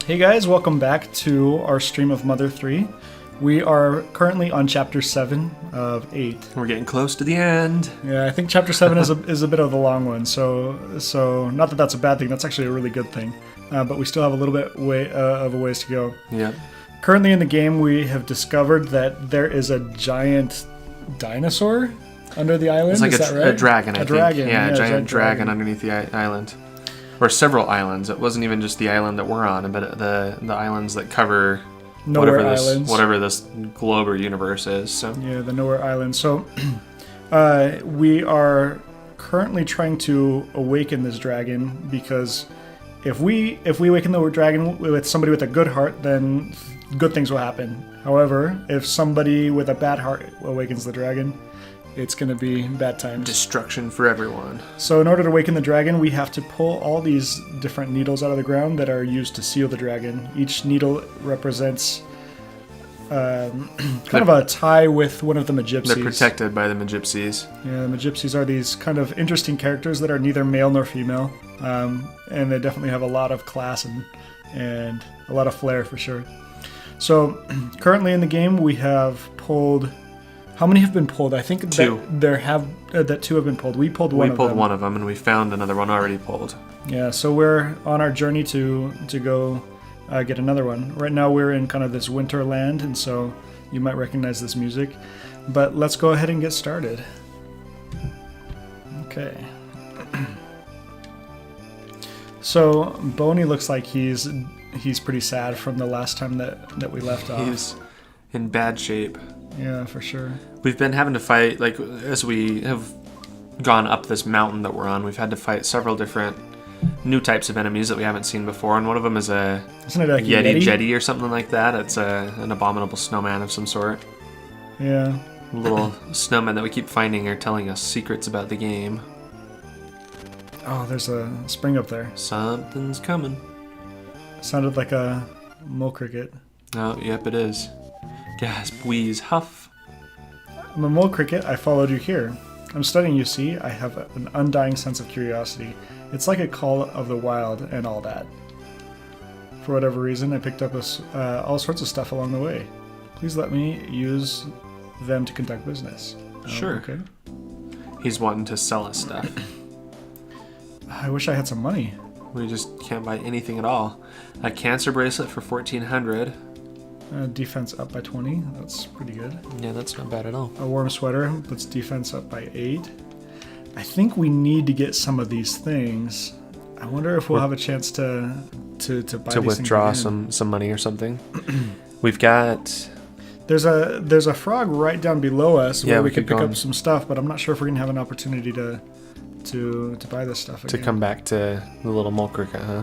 Hey guys, welcome back to our stream of Mother 3. We are currently on Chapter 7 of 8. We're getting close to the end. Yeah, I think Chapter 7 is a bit of the long one, so not that that's a bad thing, that's actually a really good thing. But we still have a little bit of a ways to go. Yeah. Currently in the game, we have discovered that there is a giant dinosaur under the island. It's like is that right? a dragon, I think. Dragon. Yeah, a giant dragon dragon underneath the island. Or several islands. It wasn't even just the island that we're on, but the islands that cover Nowhere Islands. whatever this globe or universe is. So yeah, the Nowhere Islands. So we are currently trying to awaken this dragon because if we awaken the dragon with somebody with a good heart, then good things will happen. However, if somebody with a bad heart awakens the dragon, it's going to be bad times. destruction for everyone. So in order to awaken the dragon, we have to pull all these different needles out of the ground that are used to seal the dragon. Each needle represents kind of a tie with one of the Magypsies. They're protected by the Magypsies. Yeah, the Magypsies are these kind of interesting characters that are neither male nor female. And they definitely have a lot of class and a lot of flair for sure. So currently in the game, we have pulled... How many have been pulled? I think two. That two have been pulled. We pulled one of them. We pulled one of them, and we found another one already pulled. Yeah, so we're on our journey to go get another one. Right now we're in kind of this winter land, and so you might recognize this music. But let's go ahead and get started. Okay. So Boney looks like he's pretty sad from the last time that we left off. He's in bad shape. Yeah, for sure. We've been having to fight, like, as we have gone up this mountain that we're on, we've had to fight several different new types of enemies that we haven't seen before, and one of them is a Isn't it like Yeti Jetty or something like that. It's an abominable snowman of some sort. Yeah. Little snowmen that we keep finding are telling us secrets about the game. Oh, there's a spring up there. Something's coming. Sounded like a mole cricket. Oh, yep, it is. Gasp, wheeze, huff. I'm a mole cricket. I followed you here. I'm studying you, see. I have an undying sense of curiosity. It's like a call of the wild and all that. For whatever reason, I picked up all sorts of stuff along the way. Please let me use them to conduct business. Sure. Okay. He's wanting to sell us stuff. I wish I had some money. We just can't buy anything at all. A cancer bracelet for 1,400. Defense up by 20. That's pretty good. Yeah, that's not bad at all. A warm sweater puts defense up by 8. I think we need to get some of these things. I wonder if we'll have a chance to buy To these withdraw things some money or something. We've got... There's a frog right down below us where we could pick go up some stuff, but I'm not sure if we're gonna have an opportunity to buy this stuff again. To come back to the little mole cricket, huh?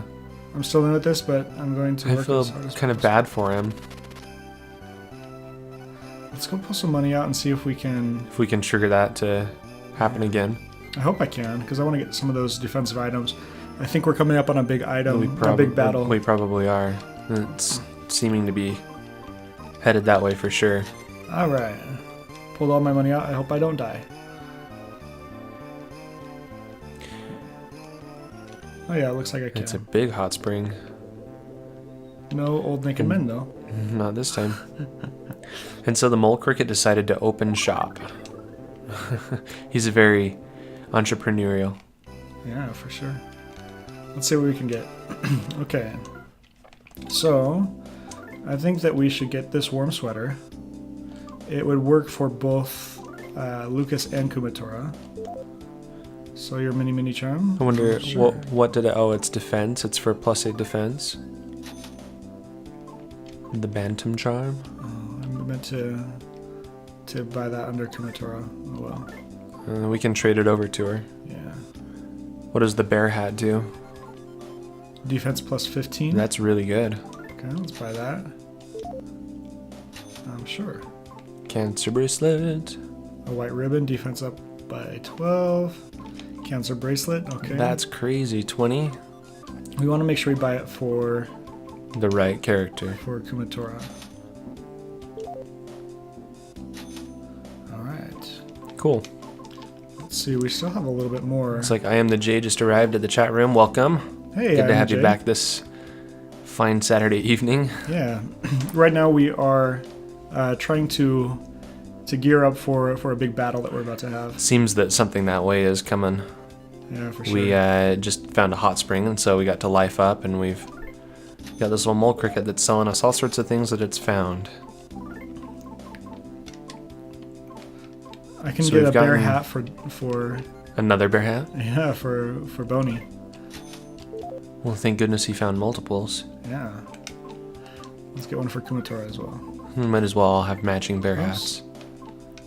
I'm still new at this, but I'm going to I work feel as hard as kind of possible. bad for him. Let's go pull some money out and see if we can... If we can trigger that to happen again. I hope I can, because I want to get some of those defensive items. I think we're coming up on a big item, a big battle. We probably are. It's seeming to be headed that way for sure. Alright. Pulled all my money out. I hope I don't die. Oh yeah, it looks like I can. It's a big hot spring. No old naked men, though. Not this time. And so the mole cricket decided to open shop. He's a very entrepreneurial. Yeah, for sure. Let's see what we can get. Okay. So, I think that we should get this warm sweater. It would work for both Lucas and Kumatora. So your mini charm? I wonder Sure. what did it... Oh, it's defense. It's for +8 defense. The Bantam charm. Oh, I'm meant to buy that under Kumatora. Oh well. We can trade it over to her. Yeah. What does the bear hat do? Defense plus 15. That's really good. Okay, let's buy that. Sure. Cancer bracelet. A white ribbon, defense up by 12. Cancer bracelet, okay. That's crazy. 20. We want to make sure we buy it for The right character. Kumatora. Alright. Cool. Let's see, we still have a little bit more. It's like I Am the J just arrived at the chat room. Welcome. Hey, Good to I'm have you Jay. back this fine Saturday evening. Yeah. Right now we are trying to gear up for a big battle that we're about to have. Seems that something that way is coming. Yeah, for sure. We just found a hot spring, and so we got to life up, and we've got this little mole cricket that's selling us all sorts of things that it's found. I can So get we've a bear gotten- hat for Another bear hat? yeah for Boney. Well, thank goodness he found multiples. Yeah. Let's get one for Kumatora as well. We might as well all have matching bear Nice. hats.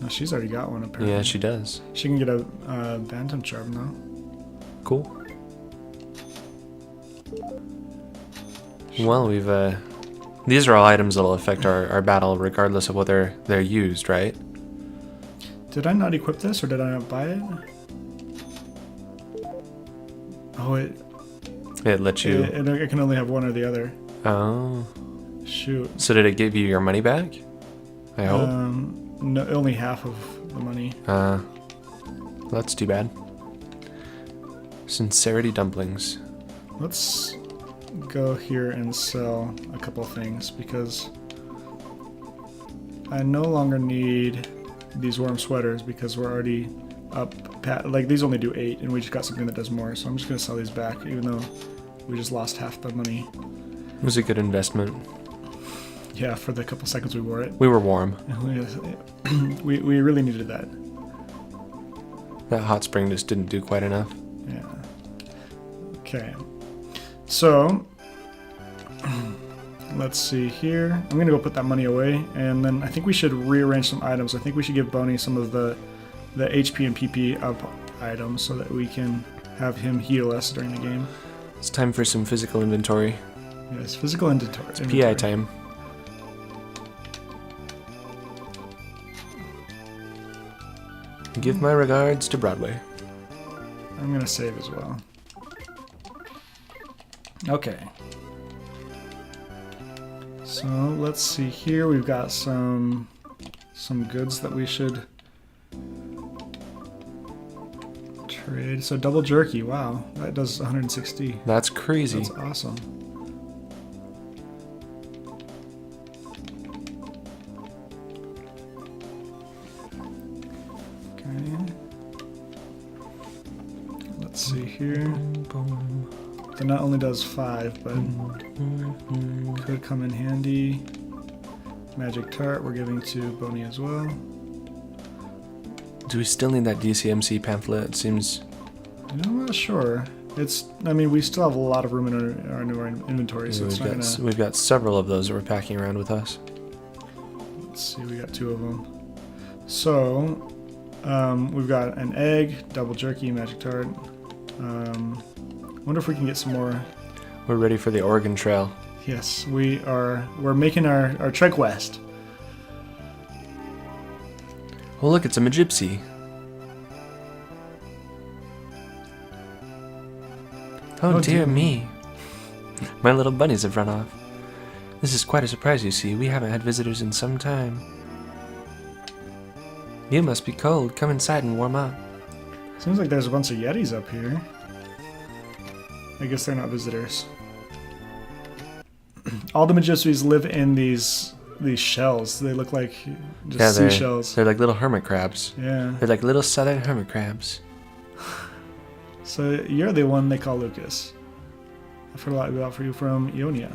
No, she's already got one apparently. Yeah, she does. She can get a Bantam charm though. Cool. Well, we've these are all items that'll affect our battle regardless of whether they're used, right? Did I not equip this or did I not buy it? Oh, It lets you. it can only have one or the other. Oh. Shoot. So did it give you your money back? I hope. No, only half of the money. That's too bad. Sincerity dumplings. Let's go here and sell a couple things because I no longer need these warm sweaters because we're already up. Like these only do 8 and we just got something that does more. So I'm just gonna sell these back even though we just lost half the money. It was a good investment. Yeah, for the couple seconds we wore it. We were warm. We really needed that. That hot spring just didn't do quite enough. Yeah. Okay. So, let's see here. I'm going to go put that money away, and then I think we should rearrange some items. I think we should give Boney some of the HP and PP up items so that we can have him heal us during the game. It's time for some physical inventory. Yes, physical inventory. PI time. Give my regards to Broadway. I'm going to save as well. Okay. So let's see here. We've got some goods that we should trade. So double jerky. Wow, that does 160. That's crazy. That's awesome. Okay. Let's see here. That not only does 5, but could come in handy. Magic Tart we're giving to Boney as well. Do we still need that DCMC pamphlet? It seems... I'm not sure. I mean, we still have a lot of room in our inventory, so it's not gonna... We've got several of those that we're packing around with us. Let's see, we got 2 of them. So, we've got an egg, double jerky, magic tart. Wonder if we can get some more. We're ready for the Oregon Trail. Yes, we're making our trek west. Oh look, it's a Magypsy. Oh dear me. My little bunnies have run off. This is quite a surprise, you see. We haven't had visitors in some time. You must be cold. Come inside and warm up. Seems like there's a bunch of Yetis up here. I guess they're not visitors. All the Magypsies live in these shells. They look like just seashells. They're like little hermit crabs. Yeah. They're like little southern hermit crabs. So you're the one they call Lucas. I've heard a lot about you from Ionia.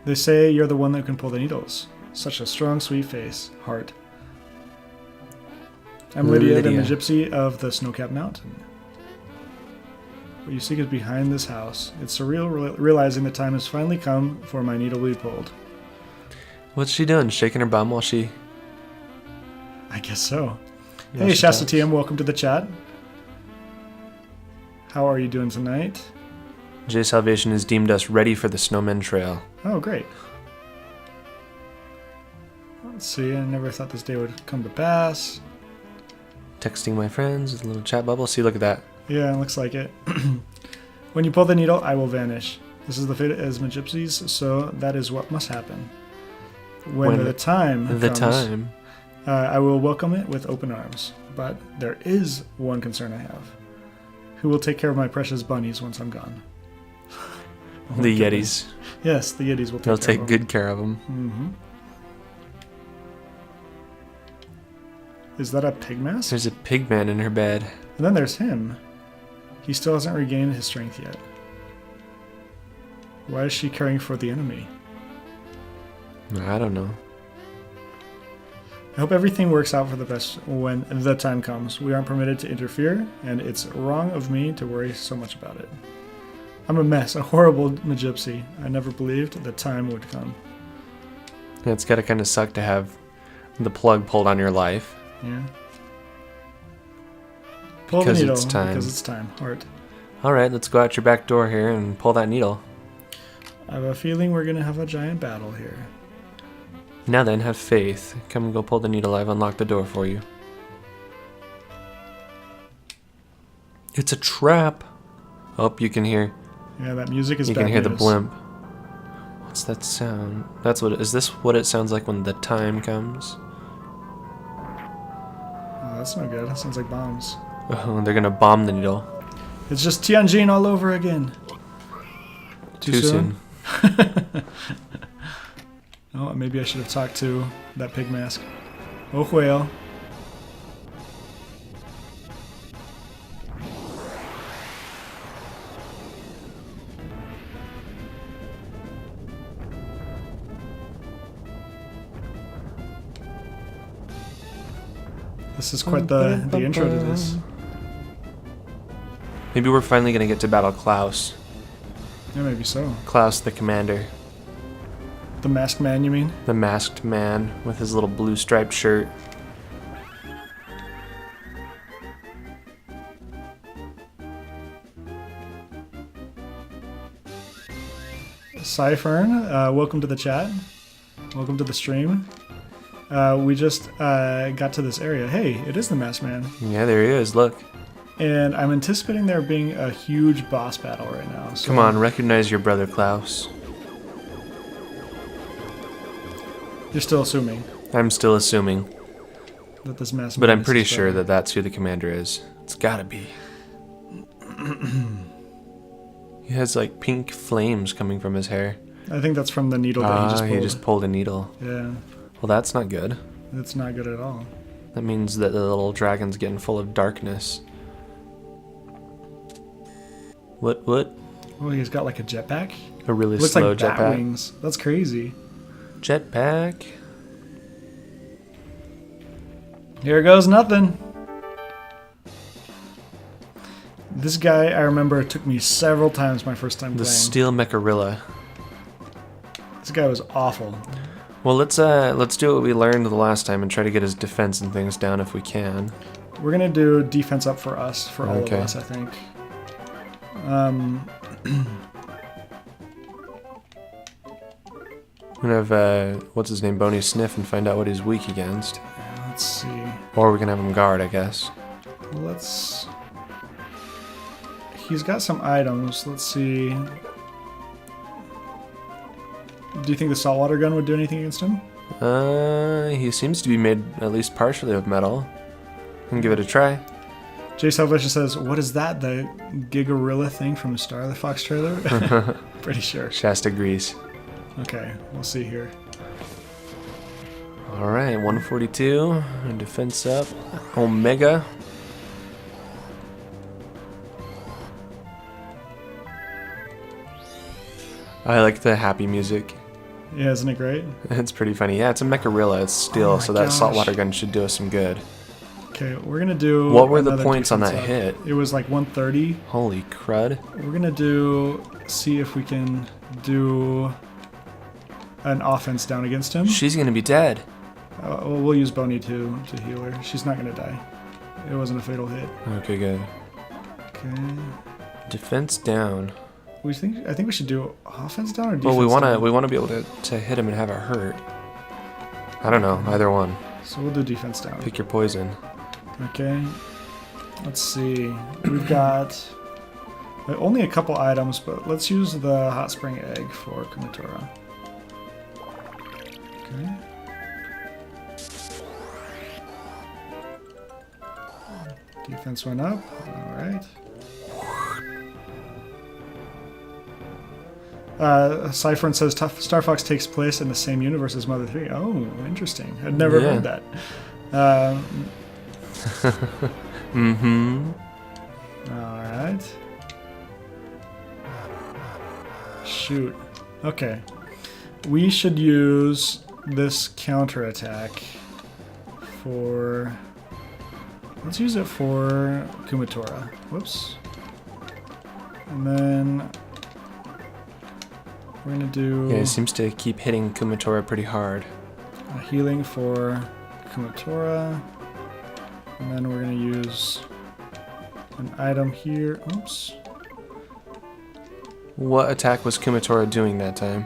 They say you're the one that can pull the needles. Such a strong, sweet face. Heart. I'm Lydia, the Magypsy of the Snowcap Mountain. What you seek is behind this house. It's surreal realizing the time has finally come for my needle to be pulled. What's she doing? Shaking her bum while she... I guess so. Yeah, Hey, she Shasta does. TM, welcome to the chat. How are you doing tonight? J Salvation has deemed us ready for the Snowman Trail. Oh, great. Let's see, I never thought this day would come to pass. Texting my friends with a little chat bubble. See, look at that. Yeah, it looks like it. When you pull the needle, I will vanish. This is the fate as Magypsies, so that is what must happen. When the time comes, I will welcome it with open arms. But there is one concern I have. Who will take care of my precious bunnies once I'm gone? The Yetis. Yes, the Yetis will take They'll care take of them. good care of them. Mm-hmm. Is that a pig mask? There's a pig man in her bed. And then there's him. He still hasn't regained his strength yet. Why is she caring for the enemy? I don't know. I hope everything works out for the best when the time comes. We aren't permitted to interfere, and it's wrong of me to worry so much about it. I'm a mess, a horrible Magypsy. I never believed the time would come. Yeah, it's gotta kind of suck to have the plug pulled on your life. Yeah. Pull Because the needle, it's time. because it's time. Heart. Alright, let's go out your back door here and pull that needle. I have a feeling we're gonna have a giant battle here. Now then, have faith. Come and go pull the needle. I've unlocked the door for you. It's a trap. Oh, you can hear. Yeah, that music is You bad can hear the news. blimp. What's that sound? That's what. Is this what it sounds like when the time comes? Oh, that's no good. That sounds like bombs. Oh, they're gonna bomb the needle. It's just Tianjin all over again. Too soon? Oh, maybe I should have talked to that pig mask. Oh, whale. This is quite the intro to this. Maybe we're finally gonna get to battle Klaus. Yeah, maybe so. Klaus the commander. The masked man, you mean? The masked man with his little blue striped shirt. Cyfern, welcome to the chat. Welcome to the stream. We just got to this area. Hey, it is the masked man. Yeah, there he is. Look. And I'm anticipating there being a huge boss battle right now. So Come on, recognize your brother Klaus. You're still assuming I'm still assuming, that this masked but man I'm is pretty his sure brother. that that's who the commander is. It's gotta be. He has like pink flames coming from his hair. I think that's from the needle that he just pulled. He just pulled a needle. Yeah, Well, that's not good. it's not good at all. That means that the little dragon's getting full of darkness. What? Oh, he's got like a jetpack. A really Looks slow like bat jetpack. wings. That's crazy. Jetpack. Here goes nothing. This guy, I remember, took me several times my first time The playing. steel Mecharilla. This guy was awful. Well, let's do what we learned the last time and try to get his defense and things down if we can. We're gonna do defense up for us, for all Okay. of us, I think. We're gonna have what's his name, Boney sniff and find out what he's weak against, Let's see. or we can have him guard, I guess. Let's. He's got some items. Let's see. Do you think the saltwater gun would do anything against him? He seems to be made at least partially of metal. We can give it a try. Jay Salvation says, "What is that? The Gigarilla thing from the Star of the Fox trailer?" Pretty sure. Shasta agrees. Okay, we'll see here. All right, 142. Defense up. Omega. I like the happy music. Yeah, isn't it great? It's pretty funny. Yeah, it's a Mecharilla. It's steel, Oh my so that gosh. saltwater gun should do us some good. Okay, we're gonna do. What were the another points on that defense hit? up. It was like 130. Holy crud. We're gonna see if we can do an offense down against him. She's gonna be dead. Well, we'll use Boney to heal her. She's not gonna die. It wasn't a fatal hit. Okay, good. Okay. Defense down. I think we should do offense down or defense Well, down? we wanna be able to hit him and have it hurt. I don't know, either one. So we'll do defense down. Pick your poison. Okay. Let's see. We've got only a couple items, but let's use the hot spring egg for Kumatora. Okay. Defense went up. All right. Cyphern says Star Fox takes place in the same universe as Mother 3. Oh, interesting. I'd never heard that. Mm-hmm. Alright. Shoot. Okay. We should use this counterattack for... Let's use it for Kumatora. Whoops. And then... We're gonna do... Yeah, he seems to keep hitting Kumatora pretty hard. A healing for Kumatora. And then we're gonna use an item here. Oops. What attack was Kumatora doing that time?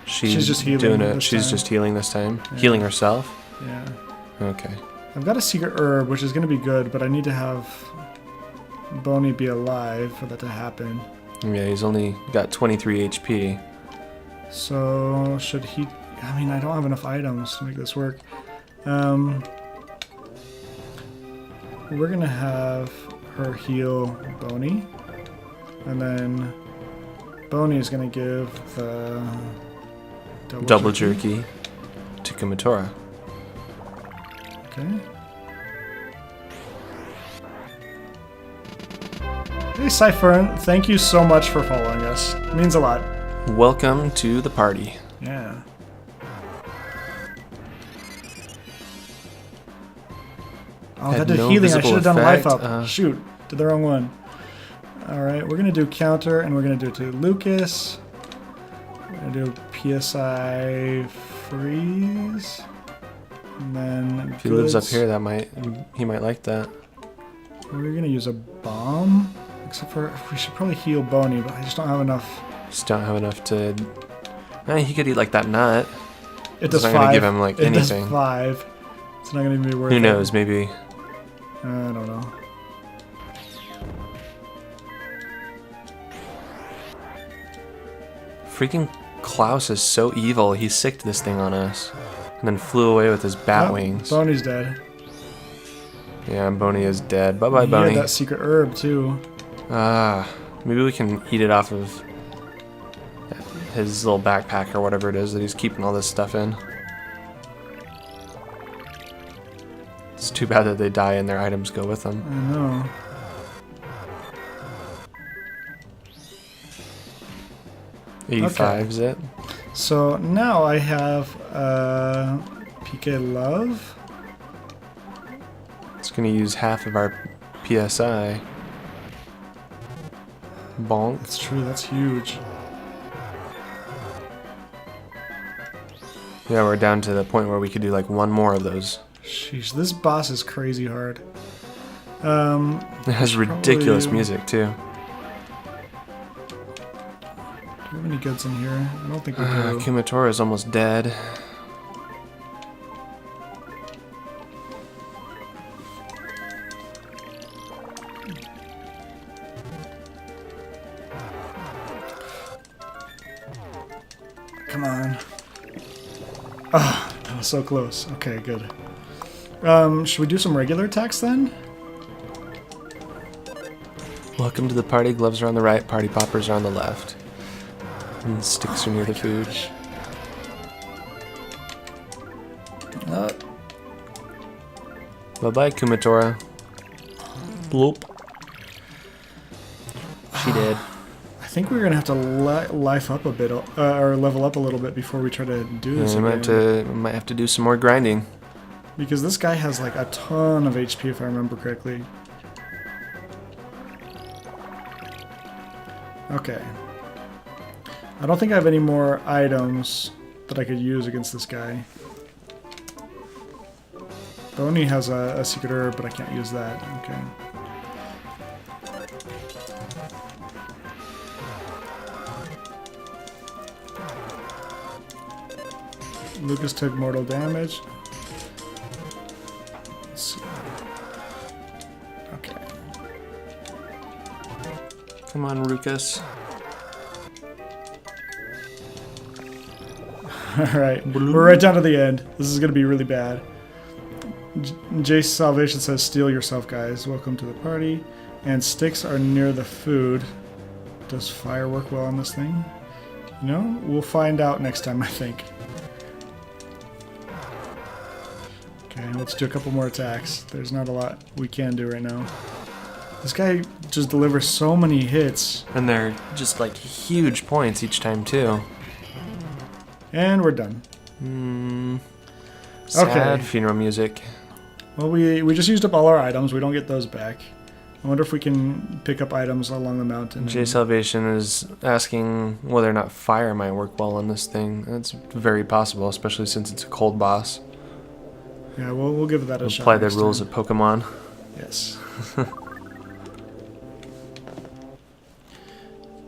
She's just healing doing this She's time. just healing this time? Yeah. Healing herself? Yeah. Okay. I've got a secret herb, which is gonna be good, but I need to have Boney be alive for that to happen. Yeah, he's only got 23 HP. So, should he... I mean, I don't have enough items to make this work. We're gonna have her heal Boney. And then Boney is gonna give the Double jerky to Kumatora. Okay. Hey Cyphern, thank you so much for following us. It means a lot. Welcome to the party. Yeah. Oh, Had that did no healing. I visible should have done life effect. up. Shoot, did the wrong one. Alright, we're gonna do counter and we're gonna do it to Lucas. We're gonna do PSI freeze. And then If he lives up goods. here, he might like that. We're gonna use a bomb. Except for we should probably heal Boney, but I just don't have enough. Just don't have enough to. He could eat like that nut. It It's does not 5. gonna give him, like, it anything. does 5. It's not gonna be worth it. Who knows? Maybe. I don't know. Freaking Klaus is so evil. He sicked this thing on us, and then flew away with his bat Oh, wings. Boney's dead. Yeah, Boney is dead. Bye bye, He Boney. had that secret herb too. Maybe we can eat it off of his little backpack or whatever it is that he's keeping all this stuff in. It's too bad that they die and their items go with them. I know. Okay. 85 is it? So now I have PK Love. It's gonna use half of our PSI. Bonk. That's true, that's huge. Yeah, we're down to the point where we could do like one more of those. Sheesh, this boss is crazy hard. It has ridiculous Probably- music too. Do we have any goods in here? I don't think we do. Kumatora is almost dead. Come on. Ah, that was so close. Okay, good. Should we do some regular attacks then? Welcome to the party. Gloves are on the right, party poppers are on the left. And sticks are near the food. Bye-bye, Kumatora. Bloop. She did. I think we're gonna have to life up a bit, or level up a little bit before we try to do this We again. might have to do some more grinding. Because this guy has like a ton of HP, if I remember correctly. Okay. I don't think I have any more items that I could use against this guy. Boney has a secret herb, but I can't use that. Okay. Lucas took mortal damage. Let's see. Okay. Come on, Rukus. Alright, we're right down to the end. This is going to be really bad. Jace Salvation says, steal yourself, guys. Welcome to the party. And sticks are near the food. Does fire work well on this thing? You know, we'll find out next time, I think. Okay, let's do a couple more attacks. There's not a lot we can do right now. This guy just delivers so many hits. And they're just like huge points each time too. And we're done. Sad Okay. funeral music. Well, we just used up all our items. We don't get those back. I wonder if we can pick up items along the mountain. J Salvation is asking whether or not fire might work well on this thing. That's very possible, especially since it's a cold boss. Yeah, we'll give that a shot. Apply the next rules time. of Pokemon. Yes.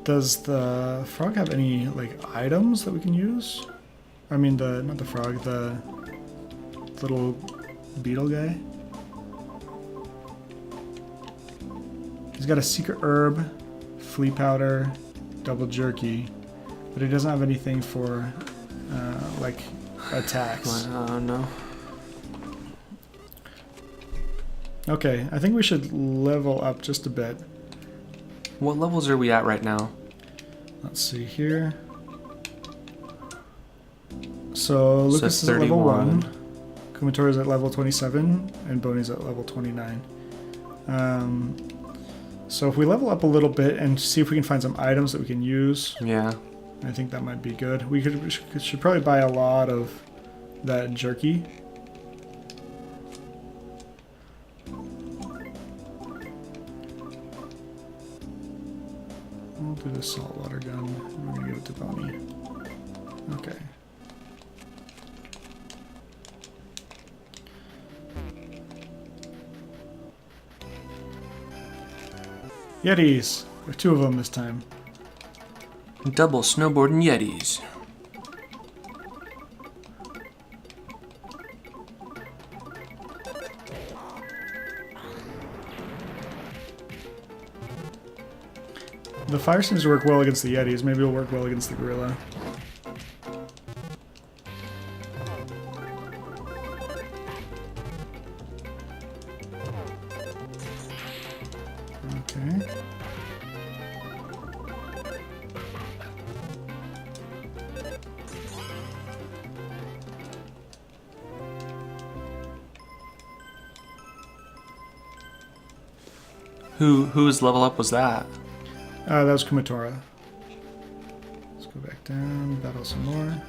Does the frog have any like items that we can use? I mean, not the frog, the little beetle guy. He's got a secret herb, flea powder, double jerky, but he doesn't have anything for like attacks. No. Okay, I think we should level up just a bit. What levels are we at right now? Let's see here. So Lucas Says is at level 31. 1, Kumatora is at level 27, and Boney's at level 29. So if we level up a little bit and see if we can find some items that we can use, Yeah. I think that might be good. We should probably buy a lot of that jerky. We'll do the saltwater gun. We're gonna give it to Boney. Okay. Yetis! There are 2 of them this time. Double snowboarding Yetis. The fire seems to work well against the Yetis. Maybe it'll work well against the gorilla. Okay. Whose level up was that? That was Kumatora. Let's go back down, battle some more.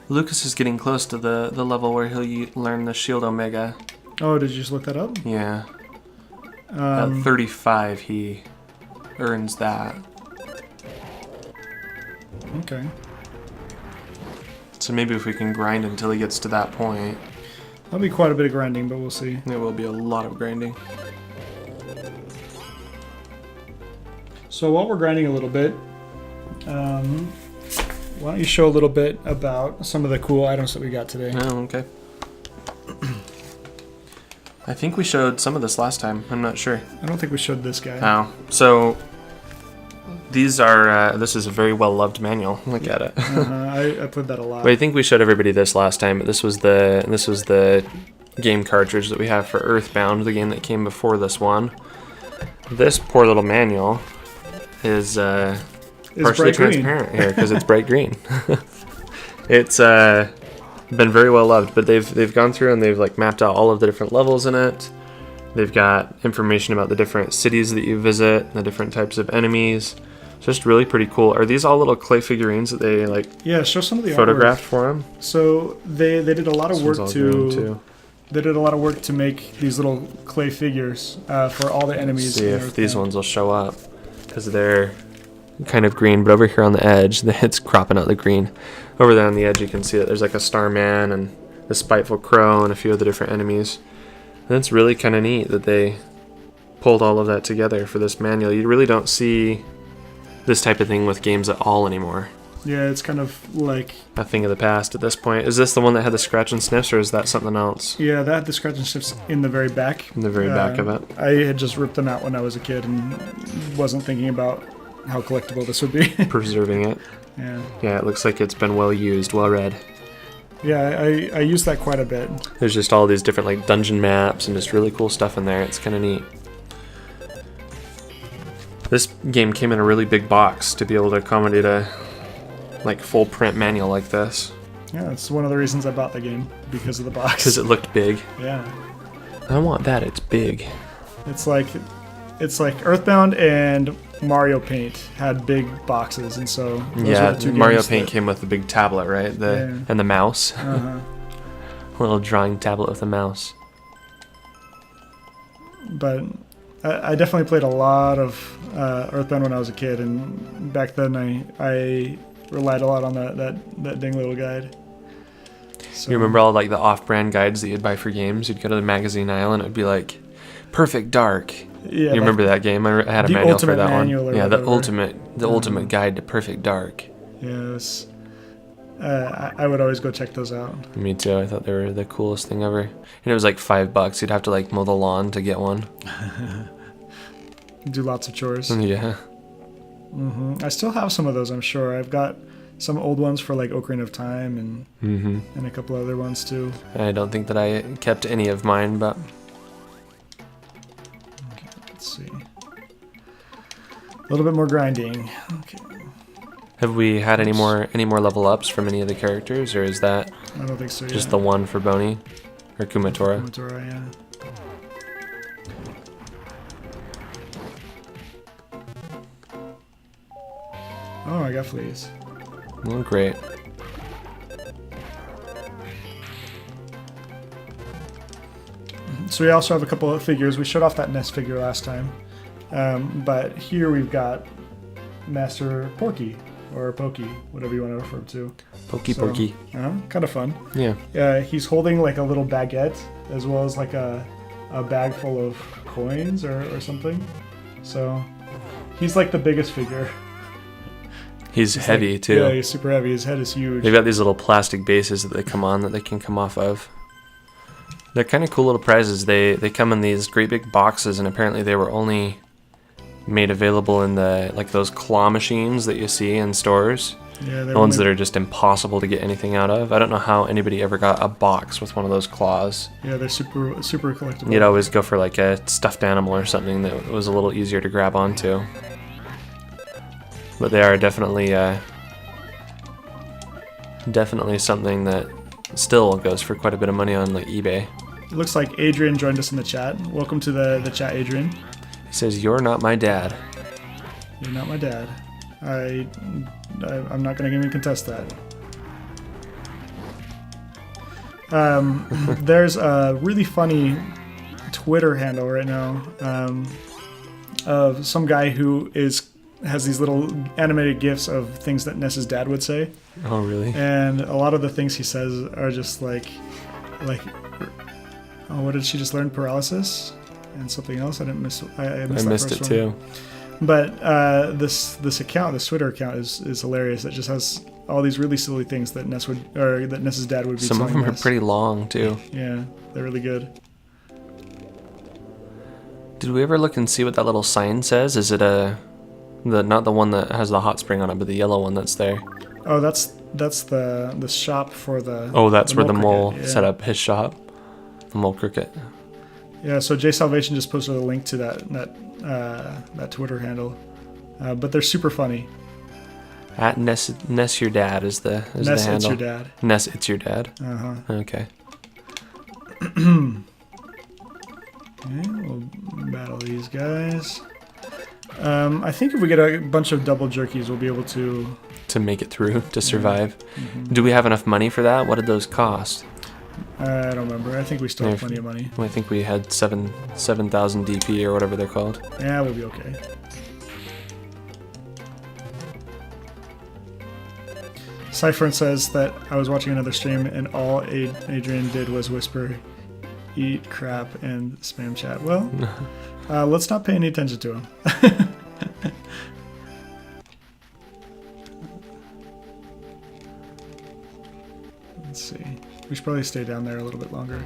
Lucas is getting close to the level where he'll learn the Shield Omega. Oh, did you just look that up? Yeah. At 35, he earns that. Okay. So maybe if we can grind until he gets to that point, That'll be quite a bit of grinding, but we'll see. there will be a lot of grinding. So while we're grinding a little bit, why don't you show a little bit about some of the cool items that we got today? Oh, okay. I think we showed some of this last time. I'm not sure. I don't think we showed this guy. Oh, so these are. This is a very well loved manual. Look at it. I played that a lot. But I think we showed everybody this last time. But this was the game cartridge that we have for Earthbound, the game that came before this one. This poor little manual is partially bright green. transparent here because it's bright green. It's been very well loved, but they've gone through and they've like mapped out all of the different levels in it. They've got information about the different cities that you visit, the different types of enemies. It's just really pretty cool. Are these all little clay figurines that they like Yeah, show some of the photographed artwork. for him? So they did a lot of This work one's all green, too. They did a lot of work to make these little clay figures for all the enemies. See in if these Earthbound. ones will show up because they're kind of green, but over here on the edge, it's cropping out the green. Over there on the edge, you can see that there's like a Starman and the Spiteful Crow and a few of the different enemies. And it's really kind of neat that they pulled all of that together for this manual. You really don't see this type of thing with games at all anymore. Yeah, it's kind of like A thing of the past at this point. Is this the one that had the scratch and sniffs, or is that something else? yeah, that had the scratch and sniffs in the very back. In the very back of it. I had just ripped them out when I was a kid and wasn't thinking about how collectible this would be. Preserving it. Yeah, Yeah, it looks like it's been well used, well read. yeah, I used that quite a bit. There's just all these different like dungeon maps and just really cool stuff in there. It's kind of neat. This game came in a really big box to be able to accommodate a like full print manual like this. Yeah, that's one of the reasons I bought the game, because of the box. Because it looked big. Yeah. I want that. It's big. It's like Earthbound and Mario Paint had big boxes, and so those Yeah, were the two Mario games Paint that- came with the big tablet, right? Yeah. And the mouse. Uh-huh. A little drawing tablet with a mouse. But I definitely played a lot of Earthbound when I was a kid, and back then I relied a lot on that dang little guide. So, You remember all like the off-brand guides that you'd buy for games? You'd go to the magazine aisle and it'd be like, Perfect Dark. Yeah, You remember that game? I had a the manual for ultimate that one. manual or Yeah, the whatever. ultimate guide to Perfect Dark. Yes. I would always go check those out. Me too. I thought they were the coolest thing ever. And it was like $5. You'd have to like mow the lawn to get one. Do lots of chores. Yeah. I still have some of those, I'm sure. I've got some old ones for like Ocarina of Time and a couple other ones too. I don't think that I kept any of mine, but Let's see. A little bit more grinding. Okay. have we had any more level ups from any of the characters, or is that I don't think so. just the one for Boney or Kumatora? Kumatora, yeah. Oh, I got fleas. Oh, great. So we also have a couple of figures. We showed off that Ness figure last time. But here we've got Master Porky, or Pokey, whatever you want to refer to. Pokey So, Porky. Kind of fun. Yeah. He's holding like a little baguette, as well as like a bag full of coins or something. So he's like the biggest figure. He's He's heavy like- too. Yeah, he's super heavy. His head is huge. They've got these little plastic bases that they come on that they can come off of. They're kind of cool little prizes. They come in these great big boxes, and apparently they were only made available in the like those claw machines that you see in stores. Yeah, The ones that are just impossible to get anything out of. I don't know how anybody ever got a box with one of those claws. Yeah, they're super collectible. You'd always go for like a stuffed animal or something that was a little easier to grab onto. But they are definitely something that still goes for quite a bit of money on like eBay. It looks like Adrian joined us in the chat. Welcome to the chat, Adrian. He says, "You're not my dad." You're not my dad. I'm not going to even contest that. There's a really funny Twitter handle right now of some guy who has these little animated GIFs of things that Ness's dad would say, Oh, really? and a lot of the things he says are just like, oh, what did she just learn? Paralysis and something else. I missed I that missed first it one. too. But this account, this Twitter account, is hilarious. It just has all these really silly things that that Ness's dad would be. Some of telling them are Ness. pretty long too. Yeah, they're really good. Did we ever look and see what that little sign says? Is it not the one that has the hot spring on it, but the yellow one that's there? Oh, that's the shop for the. Oh, that's where the cricket, mole yeah. set up his shop. The mole cricket. Yeah, so Jay Salvation just posted a link to that Twitter handle, but they're super funny. At Ness your dad is the Ness, handle. it's your dad. Ness, it's your dad. Uh huh. Okay. Okay, we'll battle these guys. I think if we get a bunch of double jerkies, we'll be able to. To make it through, to survive. Do we have enough money for that? What did those cost? I don't remember. I think we still have Yeah. plenty of money. I think we had 7,000 DP or whatever they're called. Yeah, we'll be okay. Cyphern says that I was watching another stream and all Adrian did was whisper, eat crap, and spam chat. Well, let's not pay any attention to him. Let's see. We should probably stay down there a little bit longer.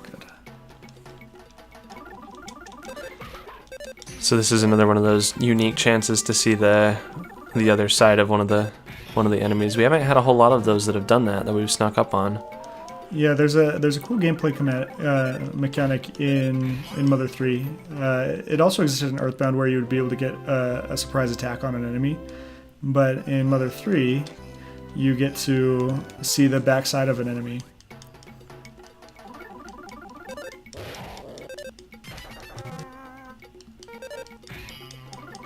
Good. So this is another one of those unique chances to see the other side of one of the enemies. We haven't had a whole lot of those that have done that we've snuck up on. Yeah, there's a cool gameplay mechanic in Mother 3. It also existed in Earthbound where you would be able to get a surprise attack on an enemy, but in Mother 3, you get to see the backside of an enemy.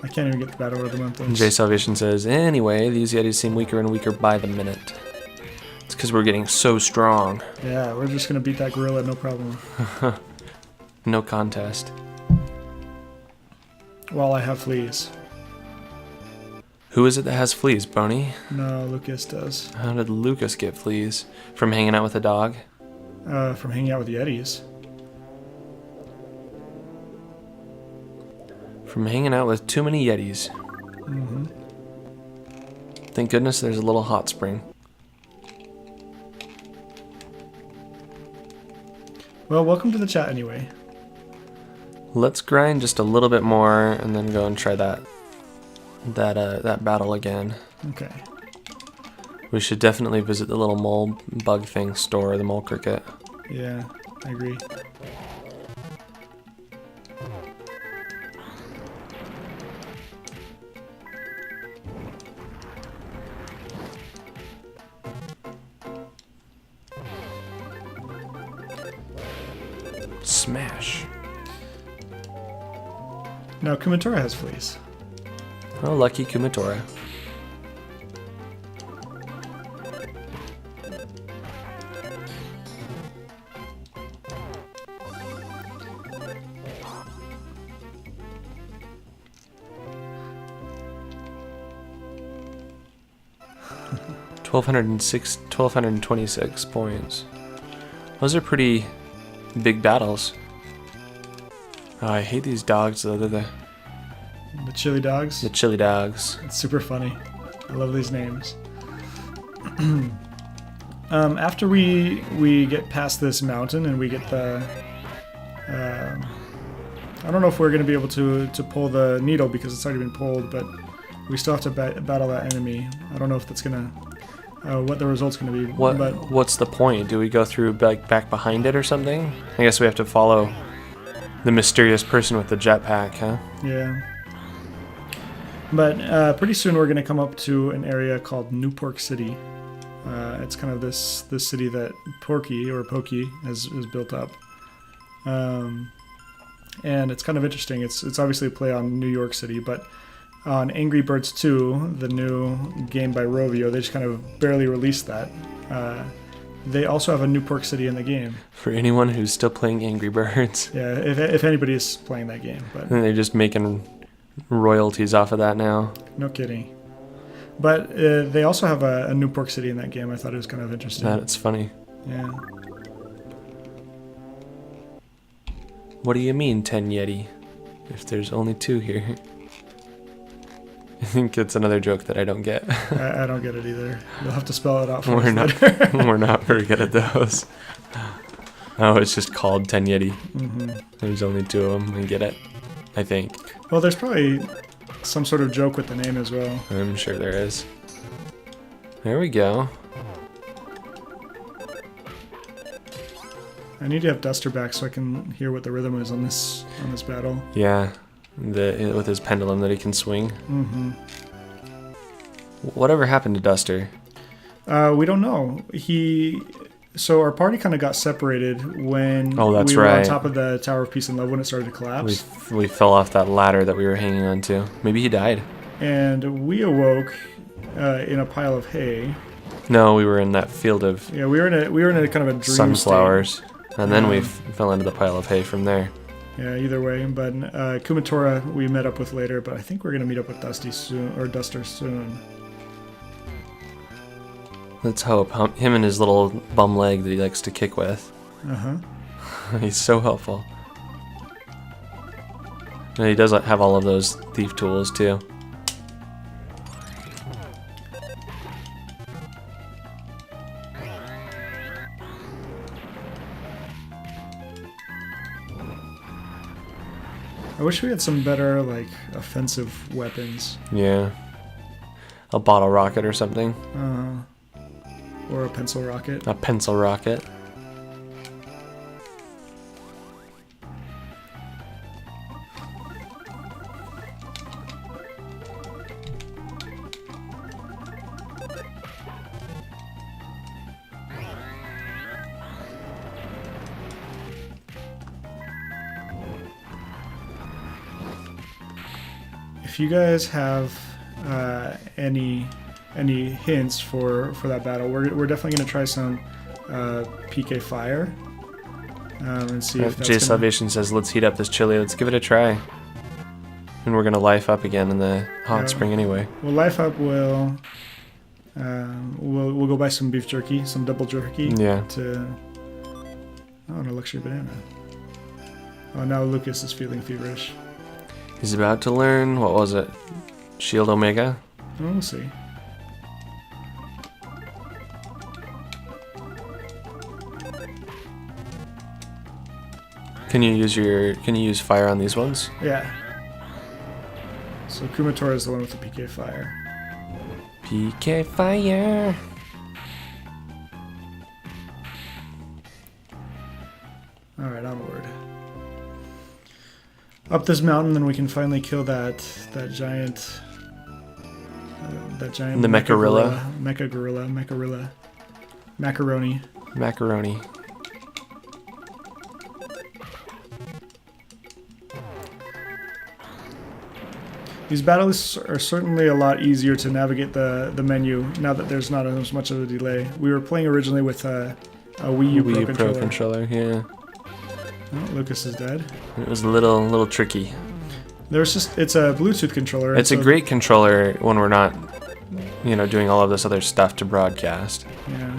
I can't even get the Battle Rudimentos. J Salvation says, anyway, these Yetis seem weaker and weaker by the minute. It's because we're getting so strong. Yeah, we're just gonna beat that gorilla, no problem. No contest. While I have fleas. Who is it that has fleas, Boney? No, Lucas does. How did Lucas get fleas? From hanging out with a dog? From hanging out with Yetis. From hanging out with too many Yetis. Mm-hmm. Thank goodness there's a little hot spring. Well, welcome to the chat anyway. Let's grind just a little bit more and then go and try that battle again. Okay. We should definitely visit the little mole bug thing store, the mole cricket. Yeah, I agree. Smash. Now, Kumatora has fleas. Oh, lucky Kumatora. $1,226 points. Those are pretty big battles. Oh, I hate these dogs though. They're The chili dogs. the chili dogs. It's super funny. I love these names. After we get past this mountain and we get the... I don't know if we're going to be able to pull the needle because it's already been pulled, but we still have to battle that enemy. I don't know if that's going to... what the result's going to be. But What's the point? Do we go through back behind it or something? I guess we have to follow the mysterious person with the jetpack, huh? yeah. But pretty soon we're going to come up to an area called New Pork City. It's kind of this city that Porky has built up. And it's kind of interesting. It's obviously a play on New York City, but on Angry Birds 2, the new game by Rovio, they just kind of barely released that. They also have a New Pork City in the game. For anyone who's still playing Angry Birds. Yeah, if anybody is playing that game. But And they're just making royalties off of that now. no kidding. But they also have a New Pork City in that game. I thought it was kind of interesting. That's funny. Yeah. What do you mean, 10 Yeti? If there's only 2 here. I think it's another joke that I don't get. I don't get it either. You'll have to spell it out for We're us not later. we're not very good at those. Oh, it's just called 10 Yeti. Mm-hmm. There's only 2 of them. I get it. I think. Well, there's probably some sort of joke with the name as well. I'm sure there is. There we go. I need to have Duster back so I can hear what the rhythm is on this battle. Yeah, with his pendulum that he can swing. Mm-hmm. Whatever happened to Duster? We don't know. So our party kind of got separated when that's we were on right. top of the Tower of Peace and Love when it started to collapse. We fell off that ladder that we were hanging on to. Maybe he died. And we awoke in a pile of hay. No, we were in that field of Yeah, we were in a kind of a dream sunflowers, and then we Um, fell into the pile of hay from there. state. Yeah, either way. But Kumatora we met up with later, but I think we're gonna meet up with Duster soon. Let's hope. Him and his little bum leg that he likes to kick with. Uh-huh. He's so helpful. And he does have all of those thief tools too. I wish we had some better, like, offensive weapons. Yeah. A bottle rocket or something. Or a pencil rocket. A pencil rocket. if you guys have any hints for that battle, we're definitely gonna try some PK Fire and see if that's Jay gonna... Salvation says, let's heat up this chili. Let's give it a try. And we're going to life up again in the hot Yeah. spring anyway. Well, Life Up will... we'll go buy some beef jerky, some double jerky. Yeah. To... Oh, and a luxury banana. Oh, now Lucas is feeling feverish. He's about to learn, what was it? Shield Omega? Oh, we'll see. Can you use fire on these ones? Yeah. So Kumatora is the one with the PK Fire. PK Fire. Alright, onward. Up this mountain, then we can finally kill that giant... that giant... The Mecharilla. Mecharilla. Macaroni. Macaroni. These battles are certainly a lot easier to navigate the menu now that there's not as much of a delay. We were playing originally with a Wii U Pro controller. Yeah. Oh, Lucas is dead. It was a little tricky. It's a Bluetooth controller. It's a great controller when we're not, doing all of this other stuff to broadcast. Yeah.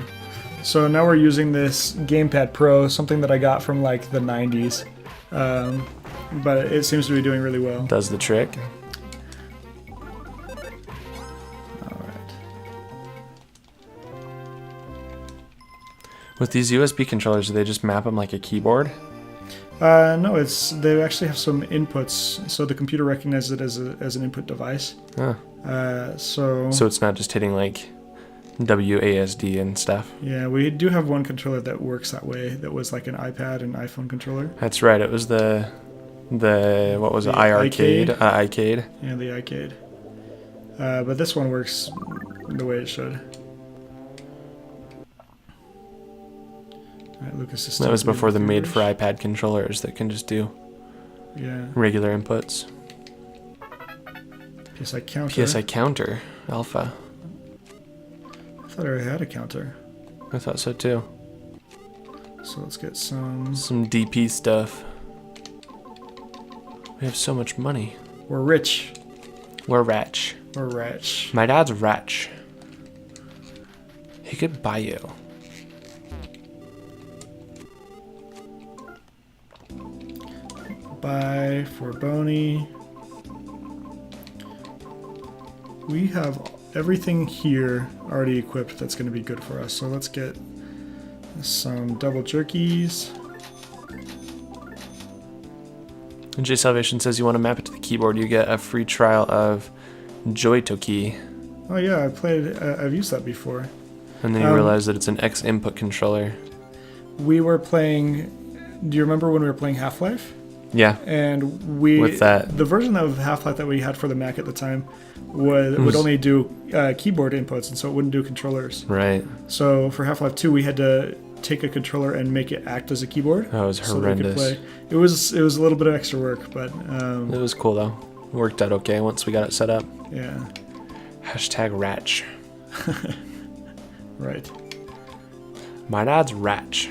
So now we're using this Gamepad Pro, something that I got from like the 90s. But it seems to be doing really well. Does the trick. Alright. With these USB controllers, do they just map them like a keyboard? No, they actually have some inputs, so the computer recognizes it as an input device. Huh. So it's not just hitting like WASD and stuff. Yeah, we do have one controller that works that way. That was like an iPad and iPhone controller. That's right. It was the what was it? The iArcade. iCade. iCade. Yeah, the iCade. But this one works the way it should. Alright, Lucas is That was still before the feeling made for feverish. iPad controllers that can just do Yeah. regular inputs. PSI counter. PSI counter alpha. I thought I already had a counter. I thought so too. So let's get some. Some DP stuff. We have so much money. We're rich. We're rich. We're rich. My dad's rich. He could buy you. Buy for Boney. We have everything here already equipped that's going to be good for us. So let's get some double jerkies. And J Salvation says you want to map it to the keyboard, you get a free trial of Joytoki. Oh yeah, I've used that before. And then you realize that it's an X input controller. We were playing. Do you remember when we were playing Half-Life? Yeah. And With that. the version of Half-Life that we had for the Mac at the time would only do keyboard inputs, and so it wouldn't do controllers. Right. So for Half-Life 2, we had to take a controller and make it act as a keyboard. That was so that we could horrendous. play. It was a little bit of extra work, but It was cool though. It worked out okay once we got it set up. yeah, Hashtag Ratch. right. My dad's Ratch.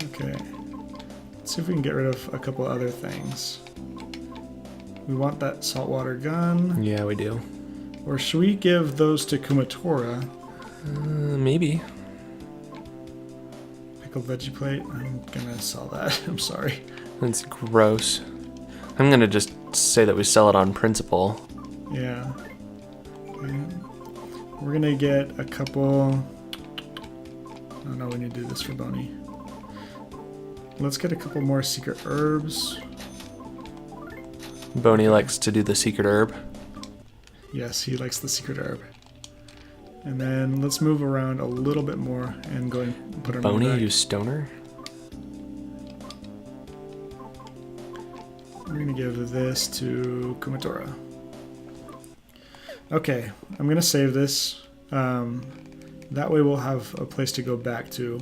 Okay. Let's see if we can get rid of a couple other things. We want that saltwater gun. Yeah, we do. Or should we give those to Kumatora? Maybe. Pickled veggie plate. I'm gonna sell that. I'm sorry. That's gross. I'm gonna just say that we sell it on principle. Yeah. Okay. We're gonna get a couple. Oh no, we need to do this for Boney. Let's get a couple more secret herbs. Boney likes to do the secret herb. Yes, he likes the secret herb. And then let's move around a little bit more and go and put our money Boney, back. you stoner? We're gonna give this to Kumatora. Okay, I'm gonna save this. That way we'll have a place to go back to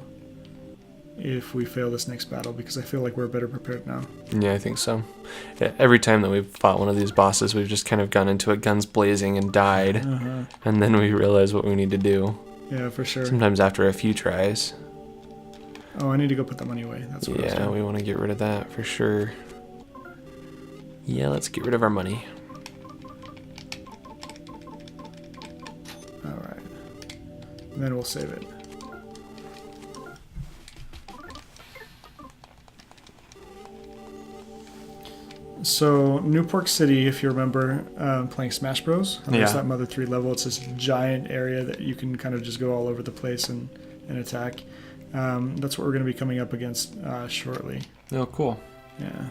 if we fail this next battle, because I feel like we're better prepared now. Yeah, I think so. Yeah, every time that we've fought one of these bosses, we've just kind of gone into it guns blazing and died, and then we realize what we need to do. Yeah, for sure. Sometimes after a few tries. Oh, I need to go put the money away. That's what I was Yeah, doing. we want to get rid of that for sure. Yeah, let's get rid of our money. All right. And then we'll save it. So Newport City, if you remember playing Smash Bros. And there's Yeah. that Mother 3 level. It's this giant area that you can kind of just go all over the place and attack. That's what we're going to be coming up against shortly. Oh, cool. Yeah.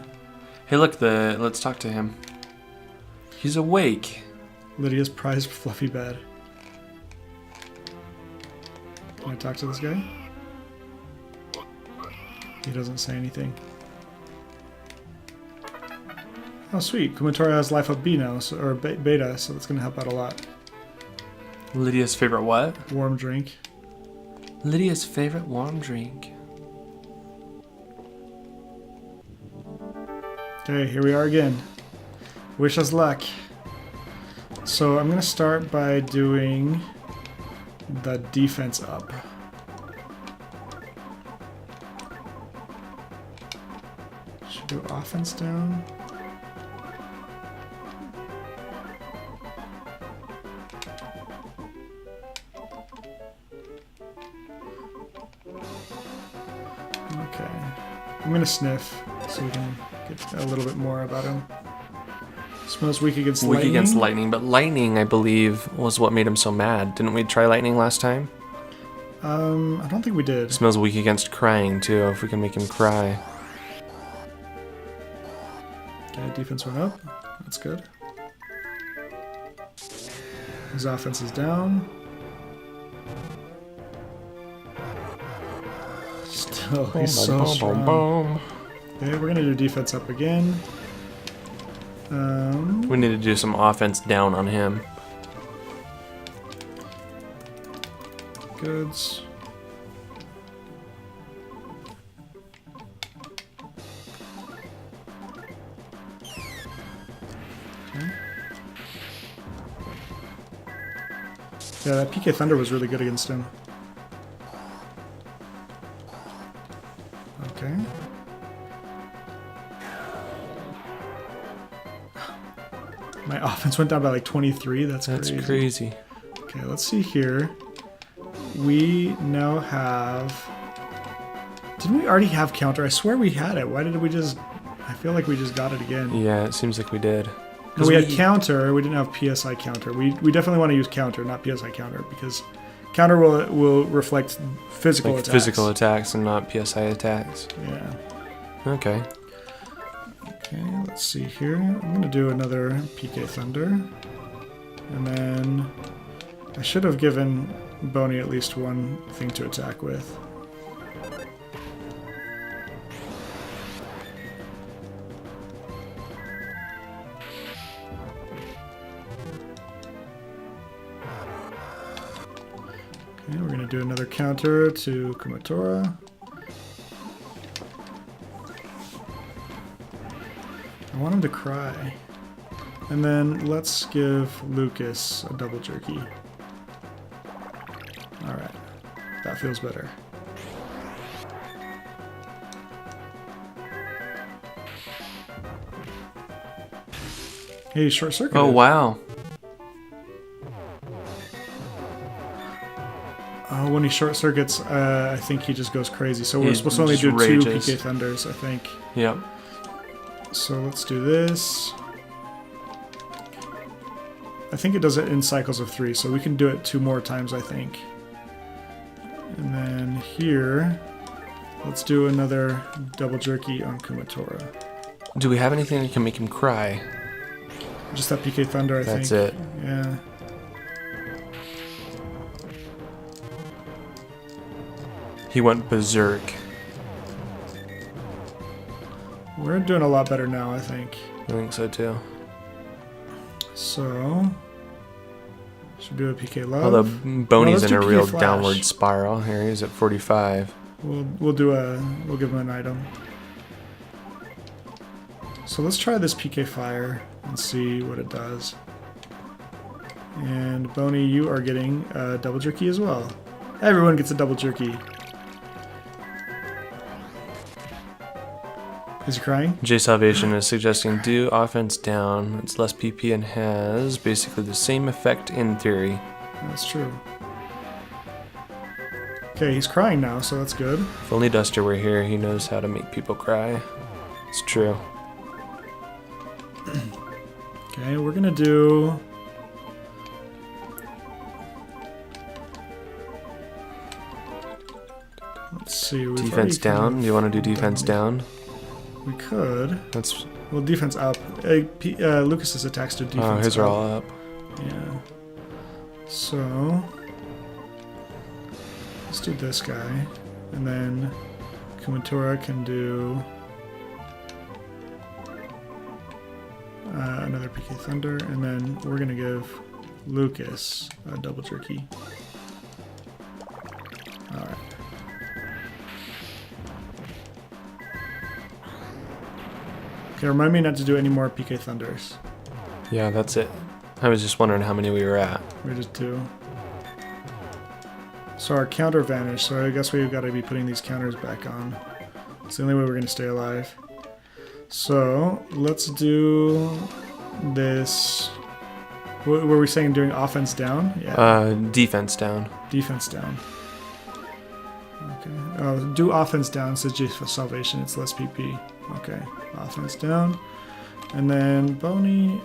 Hey, look, let's talk to him. He's awake. Lydia's prized fluffy bed. Can I talk to this guy? He doesn't say anything. Oh, sweet. Kumatora has life up B now, or beta, so that's going to help out a lot. Lydia's favorite what? Warm drink. Lydia's favorite warm drink. Okay, here we are again. Wish us luck. So I'm going to start by doing the defense up. Should do offense down. Okay. I'm going to sniff so we can get a little bit more about him. Smells weak against Weak lightning. against lightning, but lightning, I believe, was what made him so mad. Didn't we try lightning last time? I don't think we did. Smells weak against crying, too, if we can make him cry. Okay, defense went up. That's good. His offense is down. Still, he's so strong. Okay, we're gonna do defense up again. We need to do some offense down on him. Goods. Okay. Yeah, that PK Thunder was really good against him. Okay. My offense went down by like 23. That's crazy. Okay, let's see here. We now have... Didn't we already have counter? I swear we had it. Why did we just... I feel like we just got it again. Yeah, it seems like we did. No, we had counter. We didn't have PSI counter. We definitely want to use counter, not PSI counter, because counter will reflect physical Like attacks. physical attacks and not PSI attacks. Yeah. Okay. Okay, let's see here. I'm going to do another PK Thunder. And then I should have given Boney at least one thing to attack with. Okay, we're going to do another counter to Kumatora. I want him to cry. And then let's give Lucas a double jerky. Alright. That feels better. Hey, short circuit. Oh, wow. Oh, when he short circuits, I think he just goes crazy. So we're He supposed to only just do two rages. PK Thunders, I think. Yep. So let's do this. I think it does it in cycles of 3, so we can do it 2 more times, I think. And then here, let's do another double jerky on Kumatora. Do we have anything that can make him cry? Just that PK Thunder, I think. That's it. Yeah. He went berserk. We're doing a lot better now, I think. I think so too. So, should do a PK Love. Although Boney's let's in a do PK real Flash. downward spiral here. He's at 45. We'll give him an item. So let's try this PK Fire and see what it does. And Boney, you are getting a double jerky as well. Everyone gets a double jerky. Is he crying? J Salvation is suggesting do offense down. It's less PP and has basically the same effect in theory. That's true. Okay, he's crying now, so that's good. If only Duster were here, he knows how to make people cry. It's true. Okay, we're gonna do... Let's see. we've Defense already kind down. of Do you want to do defense done- down? We could. That's Well, defense up. Lucas's attacks do defense oh, his up. are all up. Yeah. So let's do this guy, and then Kumatora can do another PK Thunder, and then we're gonna give Lucas a double jerky. All right. Okay, remind me not to do any more PK Thunders. Yeah, that's it. I was just wondering how many we were at. We just do. So our counter vanished, so I guess we've got to be putting these counters back on. It's the only way we're going to stay alive. So let's do this. What were we saying, doing offense down? Yeah. Defense down. Defense down. Okay. Oh, do offense down, says J for Salvation. It's less PP. Okay. Offense down. And then Boney,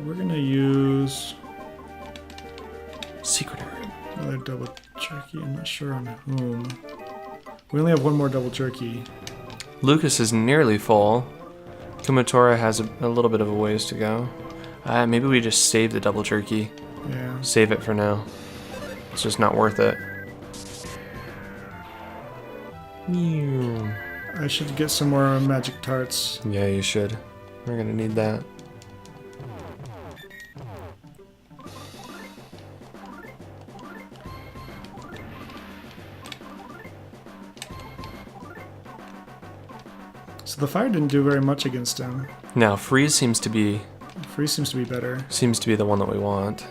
we're going to use Secret herb. another double jerky. I'm not sure on whom. We only have one more double jerky. Lucas is nearly full. Kumatora has a little bit of a ways to go. Maybe we just save the double jerky. Yeah. Save it for now. It's just not worth it. I should get some more magic tarts. Yeah, you should. We're gonna need that. So the fire didn't do very much against him. Now, freeze seems to be Freeze seems to be better. the one that we want.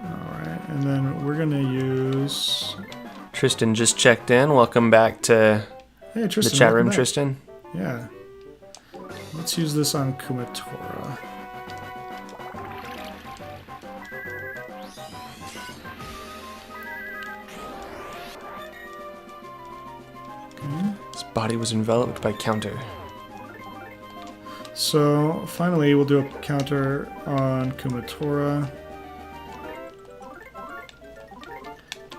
Alright, and then we're gonna use... Tristan just checked in. Welcome back to Hey Tristan, the chat welcome room, back. Tristan. Yeah. Let's use this on Kumatora. Okay. His body was enveloped by counter. So finally, we'll do a counter on Kumatora.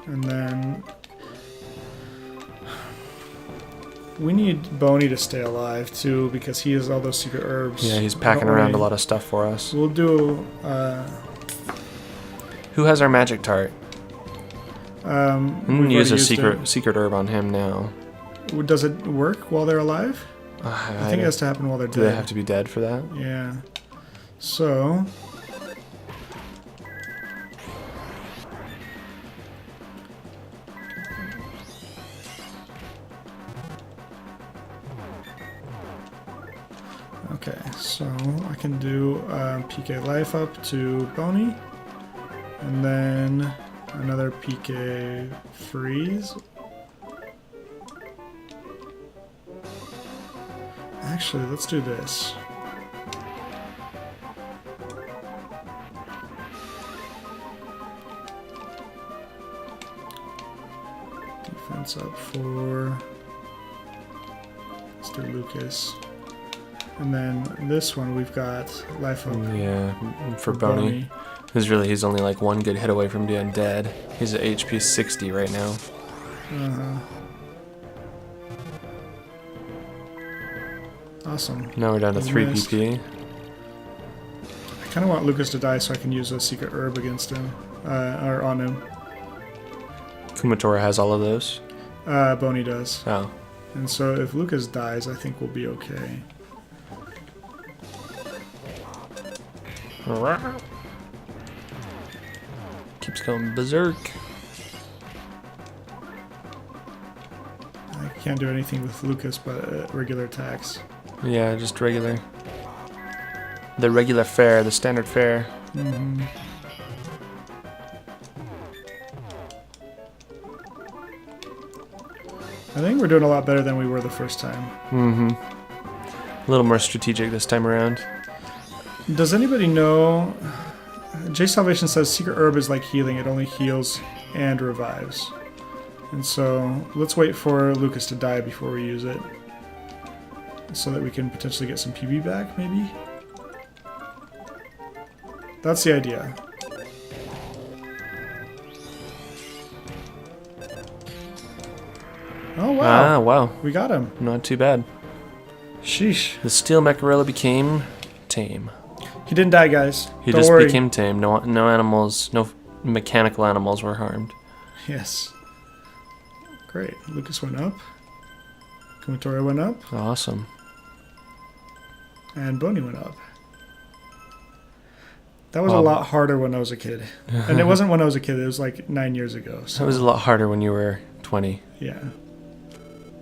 And then we need Boney to stay alive too, because he has all those secret herbs. Yeah, he's packing Don't around a worry. lot of stuff for us. We'll do. Who has our magic tart? I'm gonna we've use a already used secret herb on him now. it. Does it work while they're alive? I think it has to happen while they're Do dead. they have to be dead for that? Yeah. So. Okay, so I can do PK Life up to Boney, and then another PK Freeze. Actually, let's do this. Defense up for... Let's do Lucas. And then this one we've got life up Yeah, for Boney. He's only like one good hit away from being dead. He's at HP 60 right now. Awesome. Now we're down to We 3 missed. PP. I kind of want Lucas to die so I can use a secret herb against him, or on him. Kumatora has all of those. Boney does. Oh. And so if Lucas dies, I think we'll be okay. Keeps going berserk. I Can't do anything with Lucas but regular attacks. Yeah, just regular. The regular fare, the standard fare. Mm-hmm. I think we're doing a lot better than we were the first time. Mm-hmm. A little more strategic this time around. Does anybody know... J Salvation says Secret Herb is like healing. It only heals and revives. And so let's wait for Lucas to die before we use it. So that we can potentially get some PV back, maybe? That's the idea. Oh, wow. Ah, wow. We got him. Not too bad. Sheesh. The steel Mecharilla became tame. He didn't die, guys. He Don't just worry. became tame. No animals, no mechanical animals were harmed. Yes. Great. Lucas went up. Kumatora went up. Awesome. And Boney went up. That was a Wow. lot harder when I was a kid. And it wasn't when I was a kid. It was like 9 years ago. So That was a lot harder when you were 20. yeah.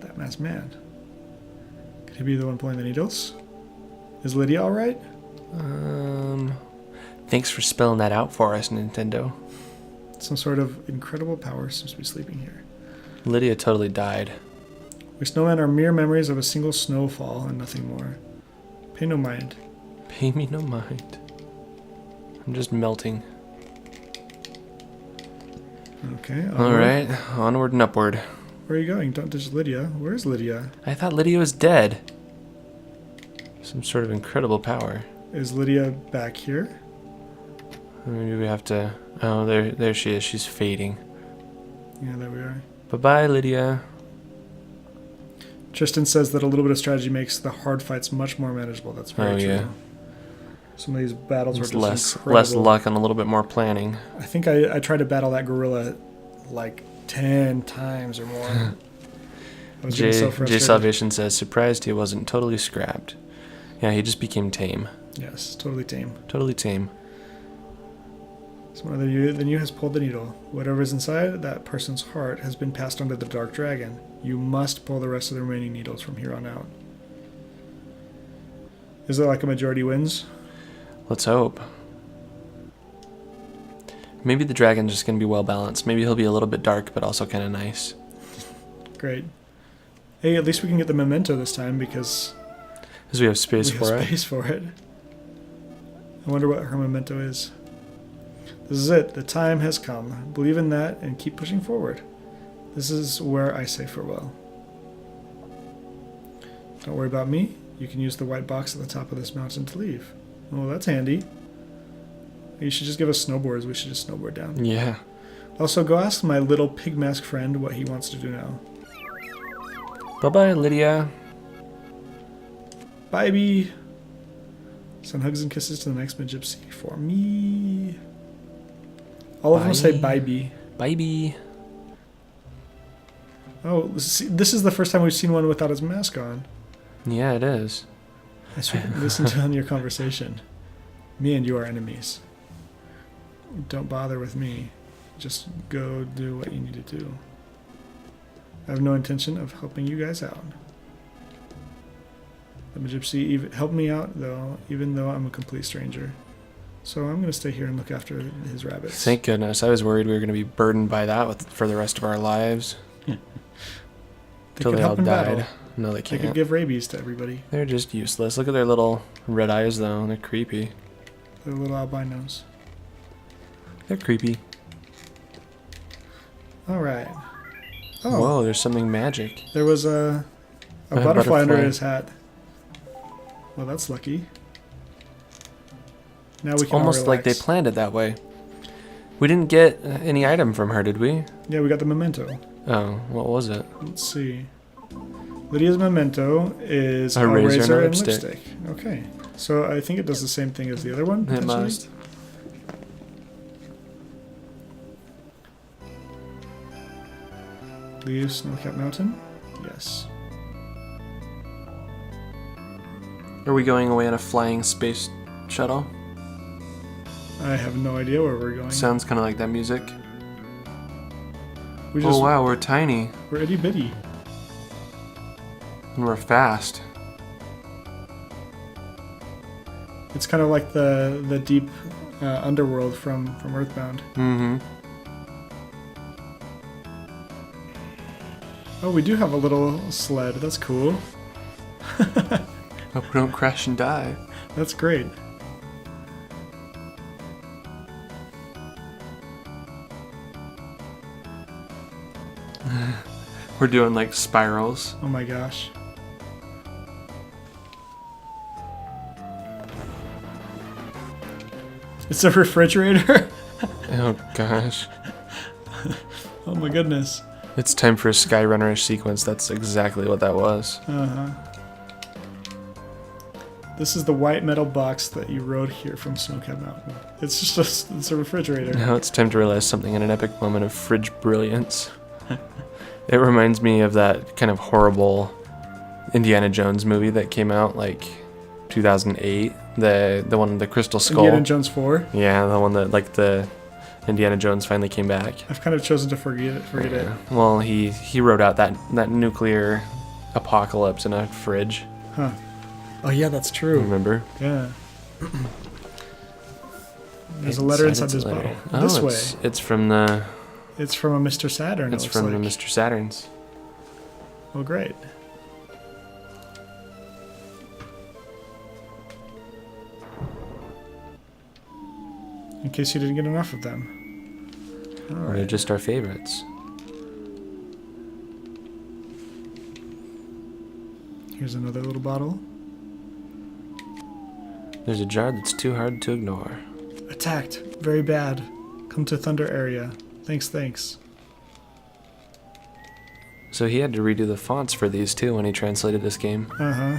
That masked man. Could he be the one pulling the needles? Is Lydia all right? Thanks for spelling that out for us, Nintendo. Some sort of incredible power seems to be sleeping here. Lydia totally died. We snowmen are mere memories of a single snowfall and nothing more. Pay no mind. Pay me no mind. I'm just melting. Okay. All right, onward and upward. Where are you going? Don't ditch Lydia. Where's Lydia? I thought Lydia was dead. Some sort of incredible power. Is Lydia back here? Maybe we have to... Oh, there she is. She's fading. Yeah, there we are. Bye-bye, Lydia. Tristan says that a little bit of strategy makes the hard fights much more manageable. That's very true. Yeah. Some of these battles were It's just less incredible. luck and a little bit more planning. I think I tried to battle that gorilla like 10 times or more. I was getting so J frustrated. Salvation says, surprised he wasn't totally scrapped. Yeah, he just became tame. Yes, totally tame. Totally tame. Someone other than you has pulled the needle. Whatever is inside that person's heart has been passed on to the Dark Dragon. You must pull the rest of the remaining needles from here on out. Is it like a majority wins? Let's hope. Maybe the dragon's just going to be well balanced. Maybe he'll be a little bit dark, but also kind of nice. Great. Hey, at least we can get the memento this time because Because we have space we for have it. space for it. I wonder what her memento is. This is it. The time has come. Believe in that and keep pushing forward. This is where I say farewell. Don't worry about me. You can use the white box at the top of this mountain to leave. Oh, that's handy. You should just give us snowboards. We should just snowboard down. Yeah. Also, go ask my little pig mask friend what he wants to do now. Bye-bye, Lydia. Bye, bee. Send hugs and kisses to the next Gypsy for me. All of them say Bye. bye, bee. Bye-bye. Oh, this is the first time we've seen one without his mask on. Yeah, it is. I should listen to on your conversation. Me and you are enemies. Don't bother with me. Just go do what you need to do. I have no intention of helping you guys out. The Gypsy helped me out, though, even though I'm a complete stranger. So I'm going to stay here and look after his rabbits. Thank goodness. I was worried we were going to be burdened by that for the rest of our lives. They Till could they all help in battle. died. No, they They can't. could give rabies to everybody. They're just useless. Look at their little red eyes, though. They're creepy. They're little albinos. They're creepy. All right. Oh, Whoa, there's something magic. there was a butterfly under his hat. Well, that's lucky. Now we can all Almost like they relax. planned it that way. We didn't get any item from her, did we? Yeah, we got the memento. Oh, what was it? Let's see. Lydia's memento is A razor and a lipstick. Okay, so I think it does the same thing as the other one. It potentially. must. Leave Snowcap Mountain. Yes. Are we going away in a flying space shuttle? I have no idea where we're going. Sounds kind of like that music. we just Oh wow, we're tiny. we're itty bitty. And we're fast. It's kind of like the deep underworld from Earthbound. Mm-hmm. Oh, we do have a little sled. That's cool. Hope we don't crash and die. That's great. We're doing like spirals. Oh my gosh. It's a refrigerator? Oh gosh. Oh my goodness. It's time for a Skyrunner-ish sequence. That's exactly what that was. Uh-huh. This is the white metal box that you rode here from Snowcap Mountain. It's just it's a refrigerator. Now it's time to realize something in an epic moment of fridge brilliance. It reminds me of that kind of horrible Indiana Jones movie that came out like 2008. The one, the Crystal Skull. Indiana Jones 4. Yeah, the one that like the Indiana Jones finally came back. I've kind of chosen to forget it. Well, he wrote out that nuclear apocalypse in a fridge. Huh. Oh yeah, that's true. Remember? Yeah. There's a letter inside this bottle. Oh, This way. It's from the. It's from a Mr. Saturn. It's it looks from like. the Mr. Saturns. Well, great. In case you didn't get enough of them. All They're right. just our favorites. Here's another little bottle. There's a jar that's too hard to ignore. Attacked. Very bad. Come to Thunder area. Thanks. So he had to redo the fonts for these too when he translated this game. Uh-huh.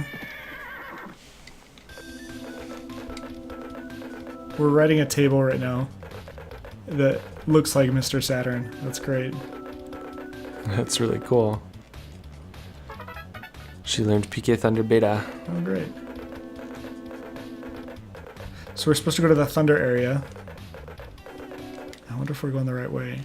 We're writing a table right now that looks like Mr. Saturn. That's great. That's really cool. She learned PK Thunder Beta. Oh, great. So we're supposed to go to the Thunder area. I wonder if we're going the right way.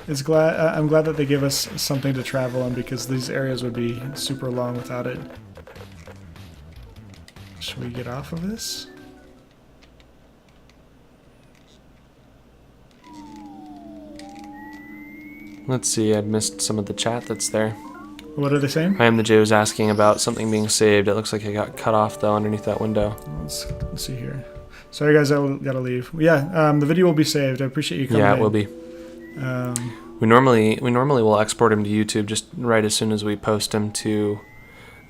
I'm glad that they give us something to travel on because these areas would be super long without it. Should we get off of this? Let's see, I missed some of the chat that's there. What are they saying? I am the J was asking about something being saved. It looks like it got cut off though underneath that window. Let's see here. Sorry guys, I gotta leave. Yeah, the video will be saved. I appreciate you coming Yeah, in. it will be. Um, We normally will export him to YouTube just right as soon as we post him to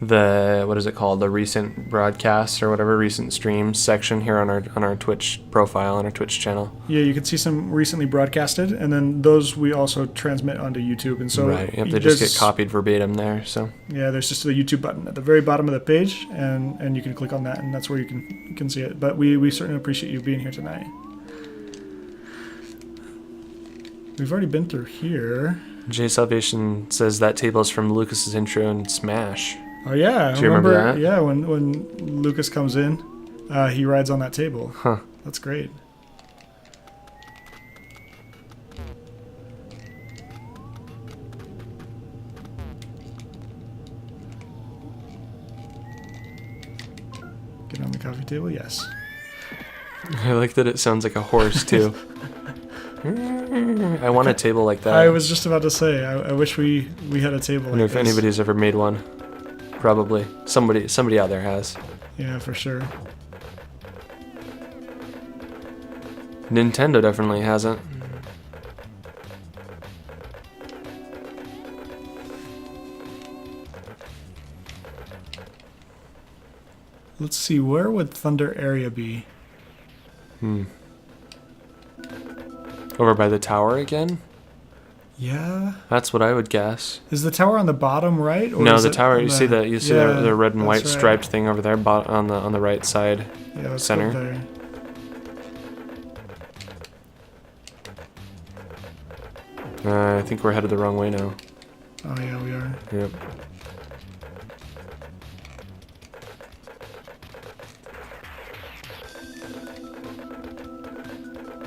the, what is it called, the recent broadcasts or whatever, recent streams section here on our Twitch profile, on our Twitch channel. yeah, you can see some recently broadcasted, and then those we also transmit onto YouTube. And so Right, yep, they just get copied verbatim there. So yeah, there's just a YouTube button at the very bottom of the page, and you can click on that, and that's where you can see it. But we certainly appreciate you being here tonight. We've already been through here. J Salvation says that table is from Lucas's intro in Smash. Oh yeah, Do you remember that? Yeah, when Lucas comes in, he rides on that table. Huh. That's great. Get on the coffee table, yes. I like that it sounds like a horse too. I want a table like that. I was just about to say, I wish we had a table I like wonder if this. anybody's ever made one. Probably. Somebody out there has. Yeah, for sure. Nintendo definitely hasn't. Let's see, where would Thunder area be? Over by the tower again? Yeah. That's what I would guess. Is the tower on the bottom right? Or No, is the it tower. on You see Yeah, the red and that's white right. striped thing over there, on the right side. Yeah, let's center. go there. I think we're headed the wrong way now. Oh yeah, we are. Yep.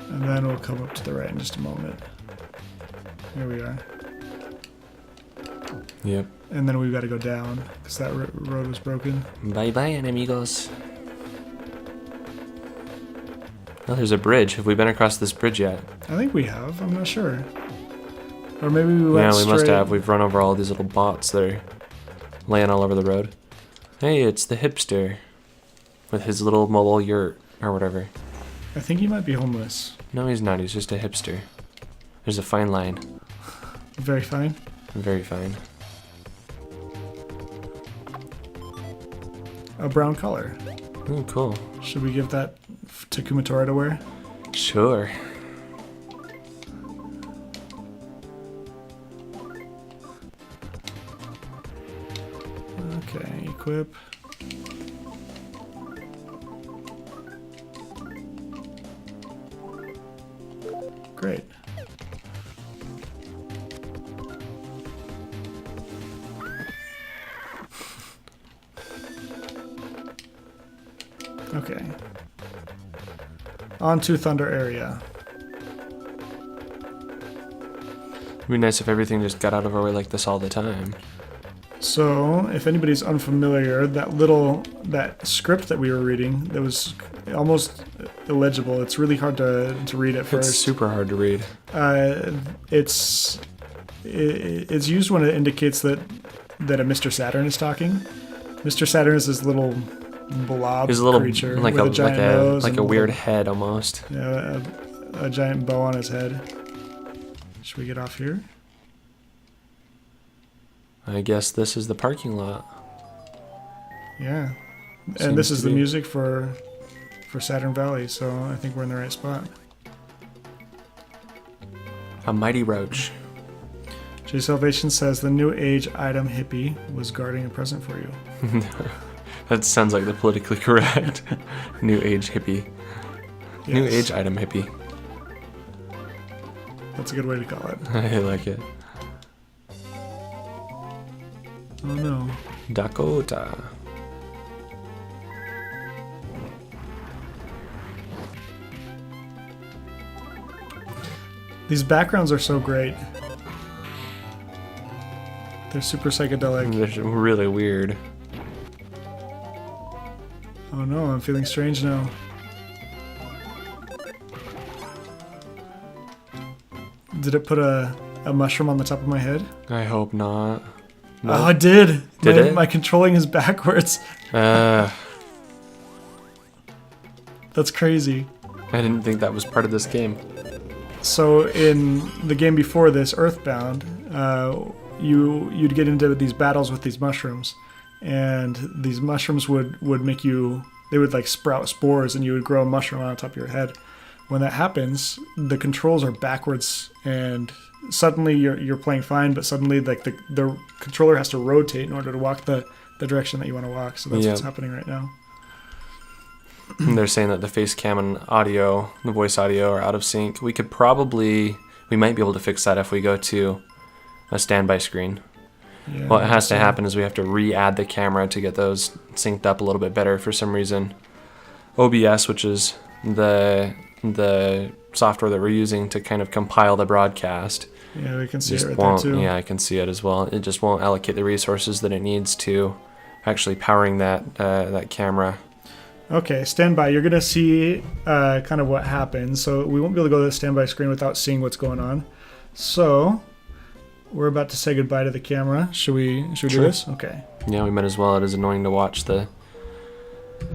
And then we'll come up to the right in just a moment. Here we are. Yep. And then we've got to go down because that road was broken. Bye bye, enemigos. Oh, there's a bridge. Have we been across this bridge yet? I think we have. I'm not sure. Or maybe we went Yeah, we must straight- have. We've run over all these little bots that are laying all over the road. Hey, it's the hipster with his little mobile yurt or whatever. I think he might be homeless. No, he's not. He's just a hipster. There's a fine line. Very fine. Very fine. A brown color. Oh, cool. Should we give that to Kumatora to wear? Sure. Okay, equip. Great. Okay. On to Thunder area. It'd be nice if everything just got out of our way like this all the time. So, if anybody's unfamiliar, that script that we were reading, that was almost illegible. It's really hard to read at It's first. super hard to read. It's used when it indicates that a Mr. Saturn is talking. Mr. Saturn is this little blob He's a little creature like with a giant nose like and a weird little- head almost. yeah, a giant bow on his head. Should we get off here? I guess this is the parking lot. Yeah. Seems And this is to the be. music for Saturn Valley, so I think we're in the right spot. A mighty roach. J Salvation says the New Age item hippie was guarding a present for you. That sounds like the politically correct new age hippie. New Yes, age item hippie. That's a good way to call it. I like it. Oh no. Dakota. These backgrounds are so great. They're super psychedelic. They're really weird. Oh no, I'm feeling strange now. Did it put a mushroom on the top of my head? I hope not. Oh, it did. Did it? My controlling is backwards. I That's crazy. didn't think that was part of this game. So in the game before this, Earthbound, you'd get into these battles with these mushrooms, and these mushrooms would make you. They would like sprout spores, and you would grow a mushroom on top of your head. When that happens, the controls are backwards, and suddenly you're playing fine, but suddenly like the controller has to rotate in order to walk the direction that you want to walk. So that's Yeah. what's happening right now. They're saying that the face cam and audio, the voice audio, are out of sync. We might be able to fix that if we go to a standby screen. Yeah, What has to so- happen is we have to re-add the camera to get those synced up a little bit better for some reason. OBS, which is the software that we're using to kind of compile the broadcast, Yeah, we can see it just right there won't. too. Yeah, I can see it as well. It just won't allocate the resources that it needs to actually powering that camera. Okay, standby. You're gonna see kind of what happens. So we won't be able to go to the standby screen without seeing what's going on. So we're about to say goodbye to the camera. Should we do Sure. this? Okay. Yeah, we might as well. It is annoying to watch the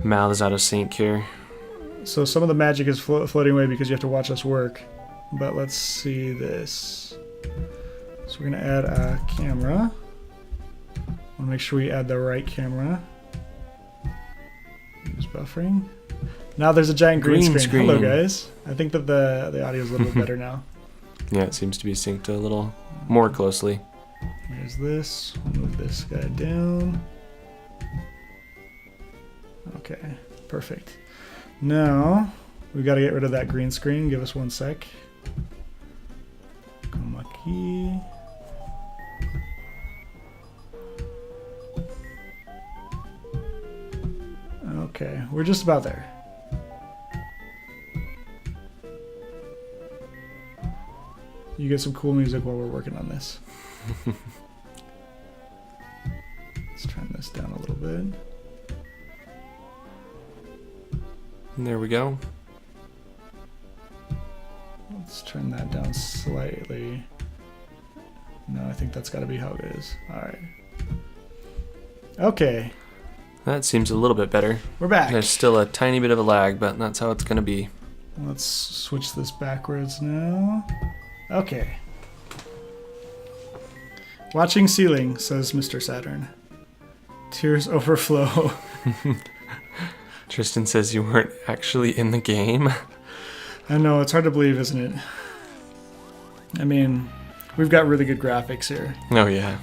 mouths out of sync here. So some of the magic is floating away because you have to watch us work. But let's see this. So we're gonna add a camera. I want to make sure we add the right camera. Use buffering. Now there's a giant green, Green screen. Hello screen. guys. I think that the audio is a little bit better now. Yeah, it seems to be synced a little more closely. Here's this. We'll move this guy down. Okay, perfect. Now we got to get rid of that green screen. Give us 1 sec. Chroma key. Okay, we're just about there. You get some cool music while we're working on this. Let's turn this down a little bit. And there we go. Let's turn that down slightly. No, I think that's got to be how it is. All right. Okay, That seems a little bit better. we're back. There's still a tiny bit of a lag, but that's how it's going to be. Let's switch this backwards now. Okay. Watching ceiling, says Mr. Saturn. Tears overflow. Tristan says you weren't actually in the game. I know, it's hard to believe, isn't it? I mean, we've got really good graphics here. Oh, yeah.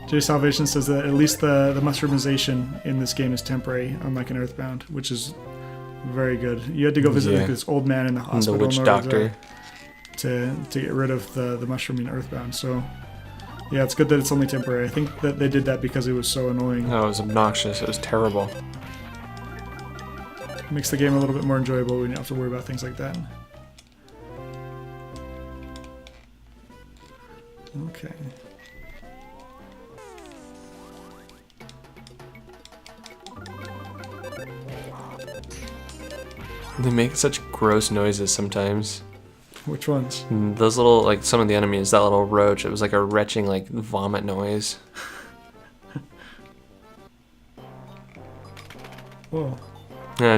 Jay Salvation says that at least the mushroomization in this game is temporary, unlike in Earthbound, which is very good. You had to go visit like this old man in the And hospital the witch in order doctor. to get rid of the mushroom in Earthbound. So, yeah, it's good that it's only temporary. I think that they did that because it was so annoying. Oh, it was obnoxious. It was terrible. It makes the game a little bit more enjoyable when you don't have to worry about things like that. Okay. They make such gross noises sometimes. Which ones? Those little, like, some of the enemies, that little roach, it was like a retching, like, vomit noise. Whoa.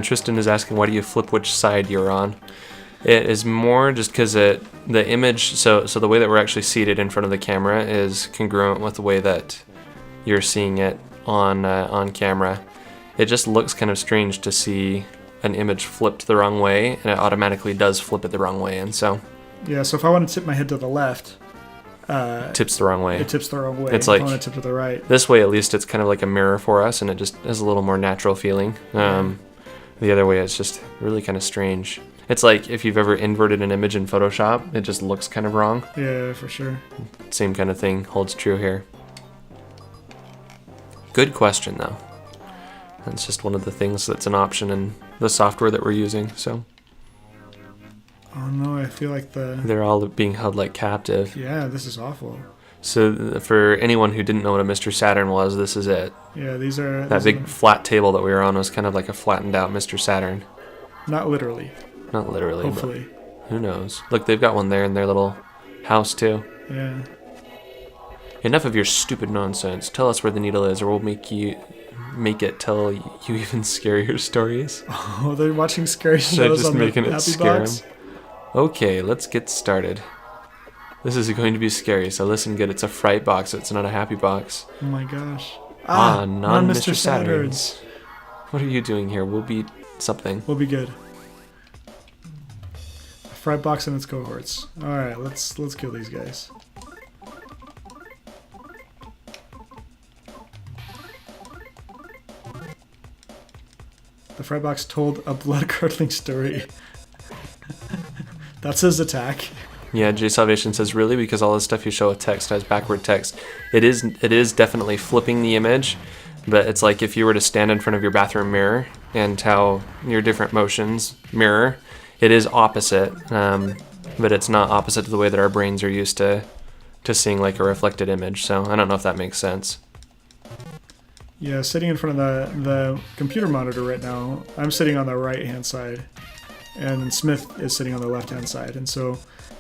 Tristan is asking, why do you flip which side you're on? It is more just because the image, so the way that we're actually seated in front of the camera is congruent with the way that you're seeing it on camera. It just looks kind of strange to see an image flipped the wrong way, and it automatically does flip it the wrong way, and so Yeah, so if I want to tip my head to the left, tips the wrong way. it tips the wrong way. It's If like- I want to tip to the right. This way, at least, it's kind of like a mirror for us, and it just has a little more natural feeling. The other way, it's just really kind of strange. It's like if you've ever inverted an image in Photoshop, it just looks kind of wrong. Yeah, for sure. Same kind of thing holds true here. Good question, though. That's just one of the things that's an option in the software that we're using, so Oh no, I feel like they're all being held like captive. Yeah, this is awful. So for anyone who didn't know what a Mr. Saturn was, this is it. Yeah, these are... That these big are- flat table that we were on was kind of like a flattened out Mr. Saturn. Not literally, Not literally, hopefully. but who knows. Look, they've got one there in their little house, too. Yeah. Enough of your stupid nonsense. Tell us where the needle is, or we'll make it tell you even scarier stories. Oh, they're watching scary They're shows just on making the it Happy scare Box. 'em. Okay, let's get started. This is going to be scary, so listen good. It's a fright box, it's not a happy box. Oh my gosh. Non Mr. Mr. Saturns. What are you doing here? We'll be something. We'll be good. Fright Box and its cohorts. Alright, let's kill these guys. The Fright Box told a blood-curdling story. That's his attack. Yeah, J Salvation says really because all the stuff you show with text has backward text. It is definitely flipping the image, but it's like if you were to stand in front of your bathroom mirror and how your different motions mirror, it is opposite, but it's not opposite to the way that our brains are used to seeing like a reflected image. So I don't know if that makes sense. Yeah, sitting in front of the computer monitor right now, I'm sitting on the right-hand side, and Smith is sitting on the left-hand side, and so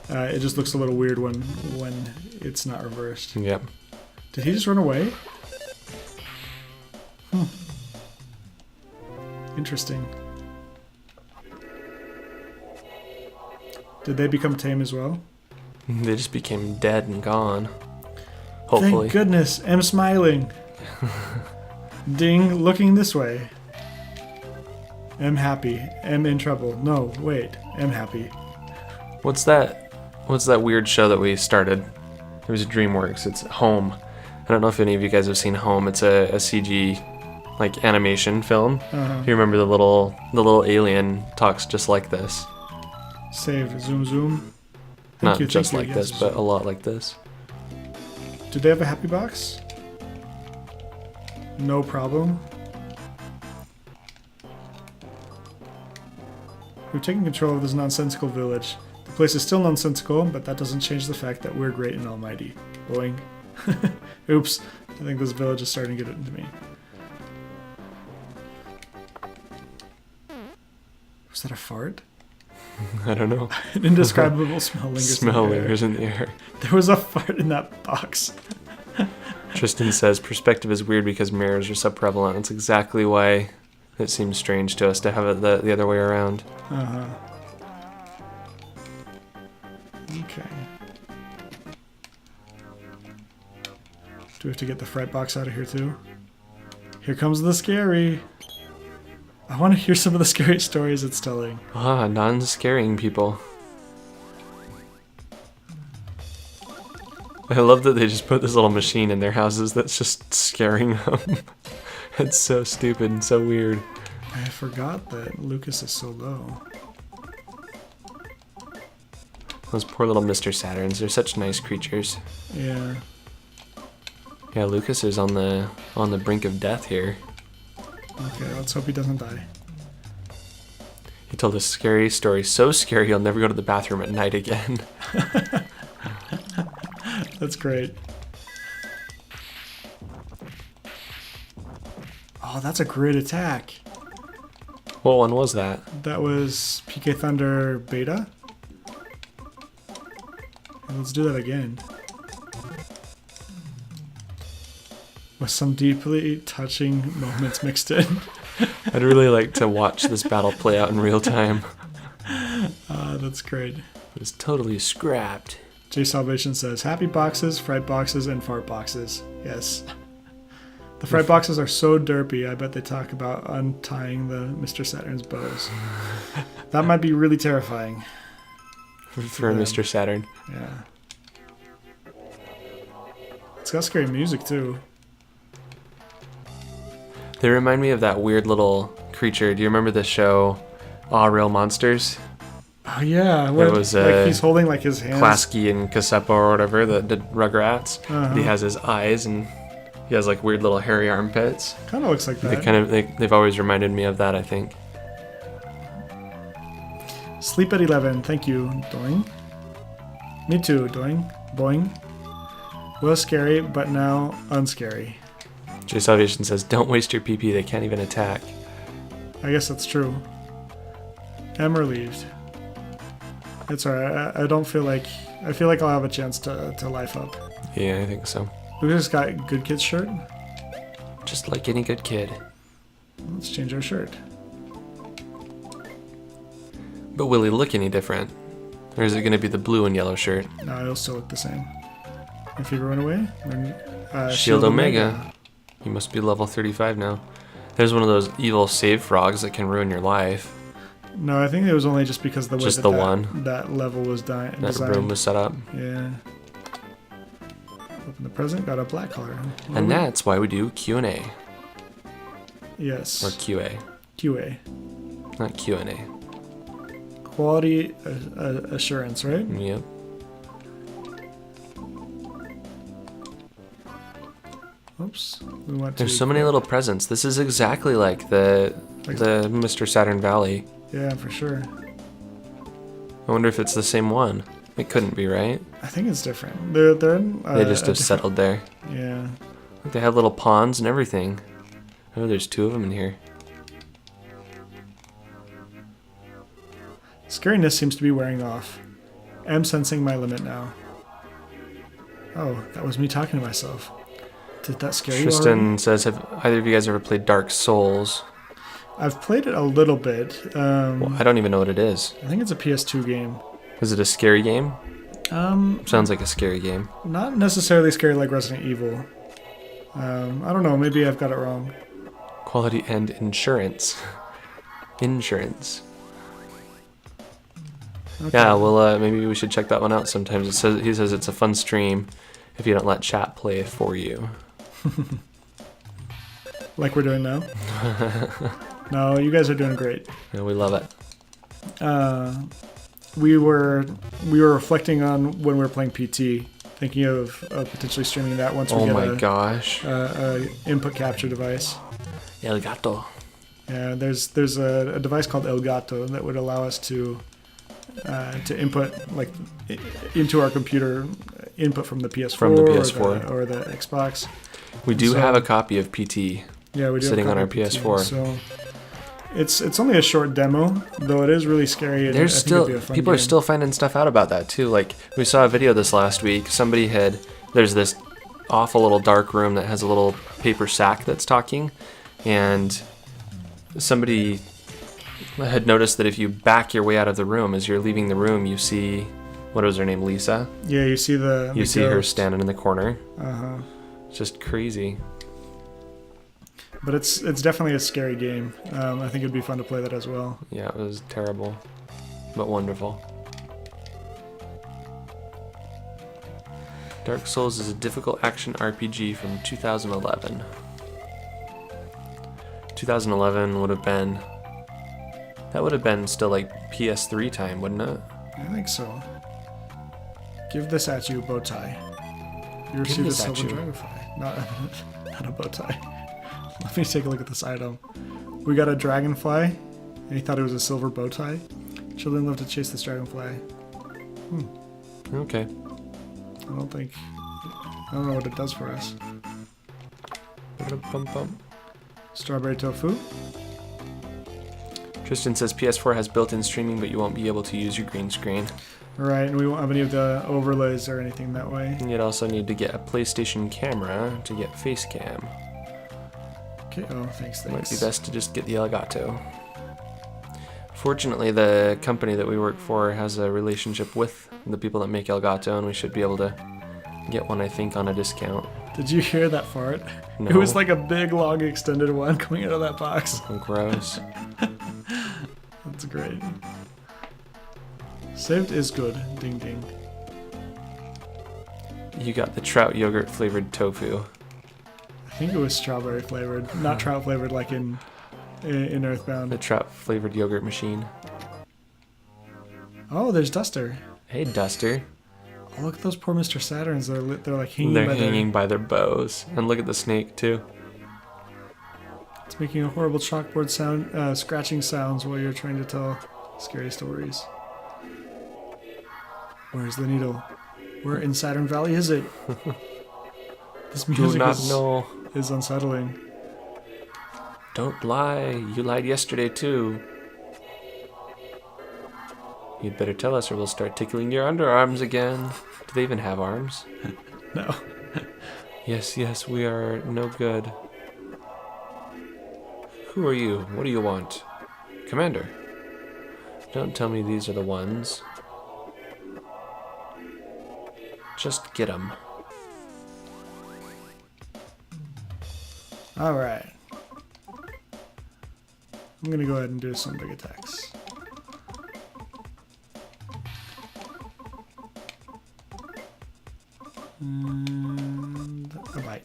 it just looks a little weird when it's not reversed. Yep. Did he just run away? Interesting. Did they become tame as well? They just became dead and gone. Hopefully. Thank goodness, I'm smiling. Ding, looking this way. I'm happy. I'm in trouble. No, wait. I'm happy. What's that weird show that we started? It was DreamWorks. It's Home. I don't know if any of you guys have seen Home. It's a CG like animation film. You remember the little alien talks just like this. Save. Zoom, zoom. Not Thank just you, like yes. this, but a lot like this. Do they have a happy box? No problem. We've taken control of this nonsensical village. The place is still nonsensical, but that doesn't change the fact that we're great and almighty. Boing. Oops. I think this village is starting to get into me. Was that a fart? I don't know. An indescribable smell lingers Smell in the air. lingers in the air. There was a fart in that box. Tristan says perspective is weird because mirrors are so prevalent. That's exactly why it seems strange to us to have it the other way around. Uh-huh. Okay. Do we have to get the fright box out of here too? Here comes the scary. I want to hear some of the scary stories it's telling. Ah, non-scaring people. I love that they just put this little machine in their houses that's just scaring them. It's so stupid and so weird. I forgot that Lucas is so low. Those poor little Mr. Saturns, they're such nice creatures. Yeah. Yeah, Lucas is on the brink of death here. Okay, let's hope he doesn't die. He told a scary story, so scary he'll never go to the bathroom at night again. That's great. Oh, that's a great attack. What one was that? That was PK Thunder Beta. And let's do that again. With some deeply touching moments mixed in. I'd really like to watch this battle play out in real time. That's great. It's totally scrapped. J Salvation says, happy boxes, fright boxes, and fart boxes. Yes. The fright boxes are so derpy, I bet they talk about untying the Mr. Saturn's bows. That might be really terrifying. For Mr. Saturn. Yeah. It's got scary music, too. They remind me of that weird little creature. Do you remember the show Aw, Real Monsters? Oh, yeah. It was, like he's holding like his hands. Klasky and Kasepa or whatever, the Rugrats. Uh-huh. He has his eyes and he has like weird little hairy armpits. Kind of looks like that. They've always reminded me of that, I think. Sleep at 11. Thank you, Doing. Me too, Doing. Boing. Was scary, but now unscary. J Salvation says, don't waste your PP, they can't even attack. I guess that's true. I'm relieved. It's alright. I don't feel like... I feel like I'll have a chance to life up. Yeah, I think so. Lucas got Good Kid's shirt. Just like any good kid. Let's change our shirt. But will he look any different? Or is it going to be the blue and yellow shirt? No, it'll still look the same. If you run away, then Shield Omega. You must be level 35 now. There's one of those evil save frogs that can ruin your life. No, I think it was only just because the way Just that the that, one. that level was designed. That room was set up. Yeah. Open the present, got a black color. And that's why we do Q&A. Yes. Or QA. QA. Not Q&A. Quality assurance, right? Yep. Oops. We went There's to... so many little presents. This is exactly like the Mr. Saturn Valley. Yeah, for sure. I wonder if it's the same one. It couldn't be, right? I think it's different. They're in, They just have settled there. Yeah. They have little ponds and everything. Oh, there's 2 of them in here. Scariness seems to be wearing off. I'm sensing my limit now. Oh, that was me talking to myself. Did that scare you already? Tristan says, have either of you guys ever played Dark Souls? I've played it a little bit. Well, I don't even know what it is. I think it's a PS2 game. Is it a scary game? Sounds like a scary game. Not necessarily scary like Resident Evil. I don't know. Maybe I've got it wrong. Quality and insurance. Insurance. Okay. Yeah, well, maybe we should check that one out sometimes. He says it's a fun stream if you don't let chat play it for you. Like we're doing now? No, you guys are doing great. Yeah, we love it. We were reflecting on when we were playing PT, thinking of potentially streaming that once we Oh get my gosh. a input capture device. El gato. Yeah, there's a device called Elgato that would allow us to input like into our computer input from the PS4, From the PS4. or the Xbox. We do So- have a copy of PT. Yeah, we do Sitting have on our copy of PT, PS4. So it's only a short demo, though it is really scary. And There's I think still it'd be a fun people are game. still finding stuff out about that too. Like we saw a video this last week. There's this awful little dark room that has a little paper sack that's talking, and somebody had noticed that if you back your way out of the room, as you're leaving the room, you see, what was her name, Lisa? Yeah, you see the You see her standing in the corner. Uh-huh. It's just crazy. But it's definitely a scary game. I think it'd be fun to play that as well. Yeah, it was terrible, but wonderful. Dark Souls is a difficult action RPG from 2011. 2011 would have been... That would have been still like PS3 time, wouldn't it? I think so. Give this at you, bow tie. You Give receive the this at silver you. dragonfly. Not a bow tie. Let me take a look at this item. We got a dragonfly, and he thought it was a silver bow tie. Children love to chase this dragonfly. Okay. I don't know what it does for us. Bum-bum. Strawberry tofu. Tristan says PS4 has built-in streaming, but you won't be able to use your green screen. Right, and we won't have any of the overlays or anything that way. And you'd also need to get a PlayStation camera to get face cam. Okay, oh, thanks. Might be best to just get the Elgato. Fortunately, the company that we work for has a relationship with the people that make Elgato, and we should be able to get one, I think, on a discount. Did you hear that fart? No. It was like a big, long, extended one coming out of that box. Gross. That's great. Saved is good. Ding ding. You got the trout yogurt flavored tofu. I think it was strawberry flavored, not trout flavored like in The Earthbound. trout flavored yogurt machine. Oh, there's Duster. Hey, Duster. Oh, look at those poor Mr. Saturns. They're like hanging They're by hanging by their bows. And look at the snake, too. It's making a horrible chalkboard sound, scratching sounds while you're trying to tell scary stories. Where's the needle? Where in Saturn Valley is it? This Do music not know. is unsettling. Don't lie. You lied yesterday, too. You'd better tell us or we'll start tickling your underarms again. Do they even have arms? No. Yes, we are no good. Who are you? What do you want? Commander. Don't tell me these are the ones. Just get them. Alright. I'm gonna go ahead and do some big attacks. And a bite.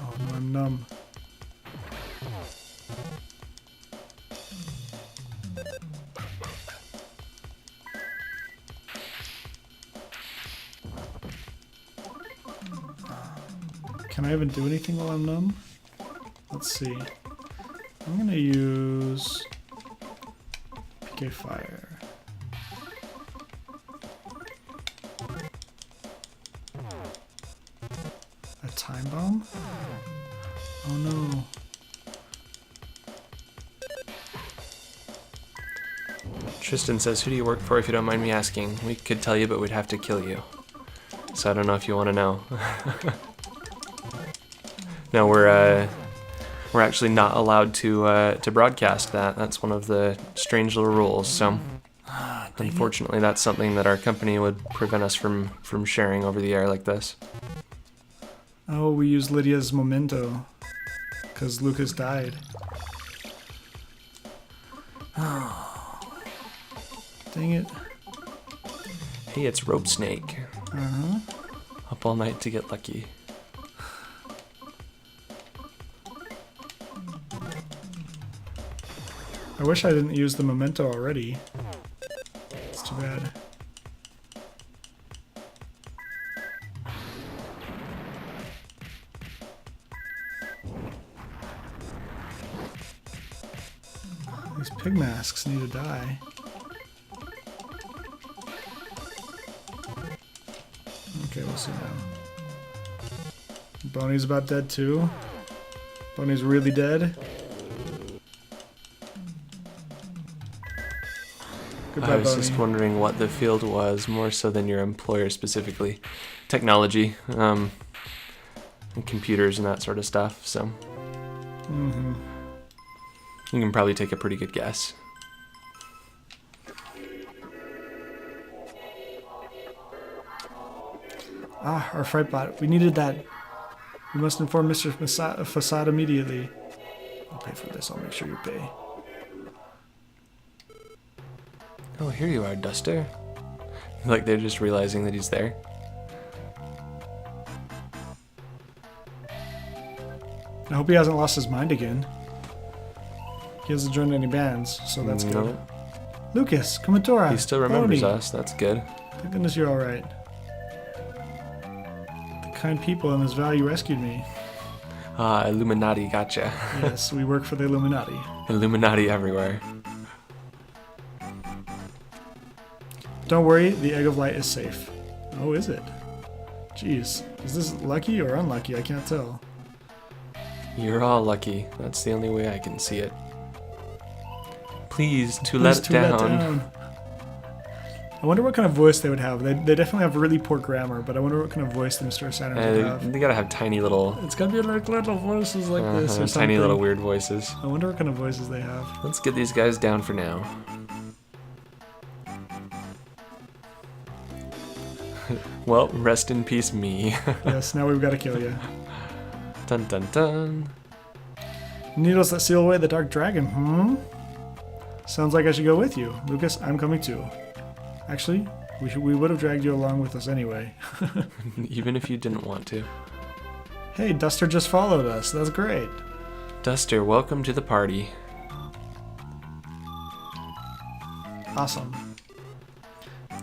Oh no, I'm numb. Can I even do anything while I'm numb? Let's see. I'm gonna use PK Fire. A time bomb? Oh no. Tristan says, who do you work for if you don't mind me asking? We could tell you, but we'd have to kill you. So I don't know if you want to know. No, we're actually not allowed to broadcast that. That's one of the strange little rules. So unfortunately, that's something that our company would prevent us from sharing over the air like this. Oh, we use Lydia's memento. Because Lucas died. Dang it. Hey, it's Rope Snake. Uh-huh. Up all night to get lucky. I wish I didn't use the memento already. It's too bad. These pig masks need to die. Okay, we'll see now. Boney's about dead too. Boney's really dead. Goodbye, I was Boney. just wondering what the field was, more so than your employer specifically. Technology, and computers and that sort of stuff, so Mm-hmm. you can probably take a pretty good guess. Ah, our fright bot. We needed that. We must inform Mr. Facade immediately. I'll pay for this. I'll make sure you pay. Oh, here you are, Duster. Like they're just realizing that he's there. I hope he hasn't lost his mind again. He hasn't joined any bands, so that's good. No, Lucas, Kumatora. he still remembers Boney. us. That's good. Thank goodness you're alright. The kind people in this valley rescued me. Ah, Illuminati, gotcha. Yes, we work for the Illuminati. Illuminati everywhere. Don't worry, the Egg of Light is safe. Oh, is it? Jeez. Is this lucky or unlucky? I can't tell. You're all lucky. That's the only way I can see it. Please, to Please let to let down. down. I wonder what kind of voice they would have. They definitely have really poor grammar, but I wonder what kind of voice the Mr. Saturn would have. They gotta have tiny little, It's gotta be like little voices like this or something. tiny little weird voices. I wonder what kind of voices they have. Let's get these guys down for now. Well, rest in peace, me. Yes, now we've got to kill you. Dun dun dun. Needles that seal away the dark dragon, Sounds like I should go with you. Lucas, I'm coming too. Actually, we would have dragged you along with us anyway. Even if you didn't want to. Hey, Duster just followed us. That's great. Duster, welcome to the party. Awesome.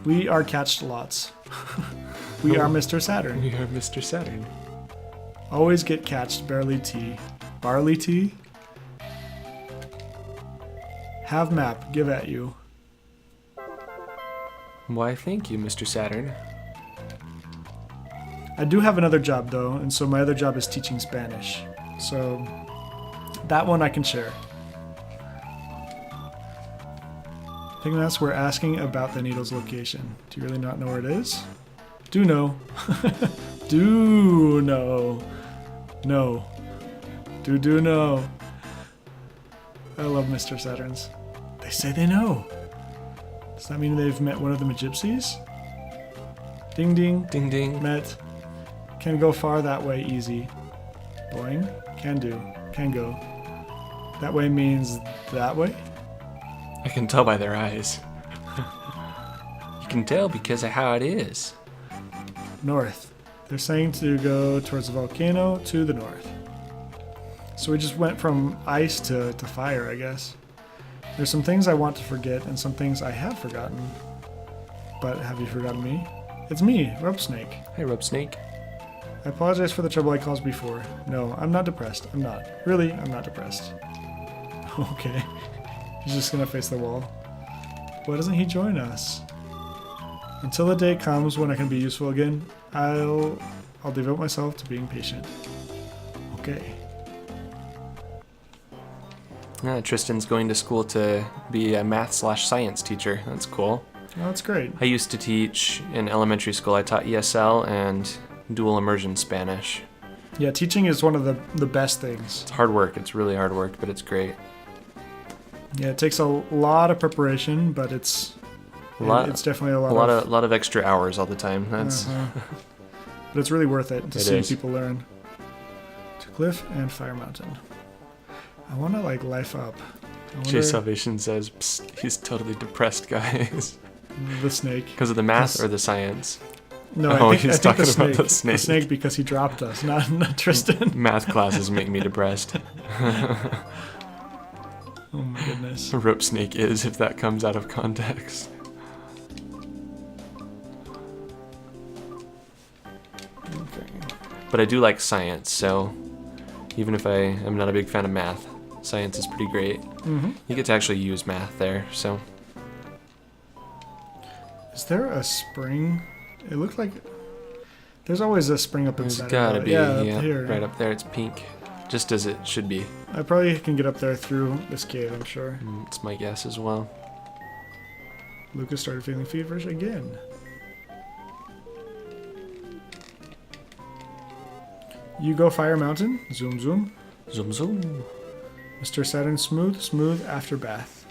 We are catched lots. We are Mr. Saturn. We are Mr. Saturn. Always get catched, barley tea. Barley tea? Have map, give at you. Why, thank you, Mr. Saturn. I do have another job though, and so my other job is teaching Spanish. So that one I can share. Pigmas, we're asking about the needle's location. Do you really not know where it is? Do know. Do know. No. Do know. I love Mr. Saturns. They say they know. Does that mean they've met one of the Magypsies? Ding ding. Ding ding. Met. Can go far that way easy. Boing. Can do. Can go. That way means that way? I can tell by their eyes. You can tell because of how it is. North. They're saying to go towards the volcano to the north. So we just went from ice to fire, I guess. There's some things I want to forget and some things I have forgotten. But have you forgotten me? It's me, Rope Snake. Hey, Rope Snake. I apologize for the trouble I caused before. No, I'm not depressed. I'm not. Really, I'm not depressed. Okay. He's just gonna face the wall. Why doesn't he join us? Until the day comes when I can be useful again, I'll devote myself to being patient. Okay. Tristan's going to school to be a math/science teacher. That's cool. Oh, that's great. I used to teach in elementary school. I taught ESL and dual immersion Spanish. Yeah, teaching is one of the best things. It's hard work. It's really hard work, but it's great. Yeah, it takes a lot of preparation, but it's definitely a lot of extra hours all the time. That's But it's really worth it to It see is. people learn. To Cliff and Fire Mountain. I want to like life up. I wonder- Jay Salvation says, "Psst, he's totally depressed, guys." The snake. Because of the math Yes. or the science? No, Oh, I he's think talking the about snake. the snake. The snake because he dropped us, not Tristan. Math classes make me depressed. Oh my goodness. Rope Snake is, if that comes out of context. Okay. But I do like science, so even if I am not a big fan of math, science is pretty great. Mm-hmm. You get to actually use math there, so Is there a spring? It looked like there's always a spring up there's inside. gotta of it. be. Yeah, up here. Right up there. It's pink, just as it should be. I probably can get up there through this cave. I'm sure. It's my guess as well. Lucas started feeling feverish again. You go Fire Mountain. Zoom zoom. Zoom zoom. Mr. Saturn smooth after bath.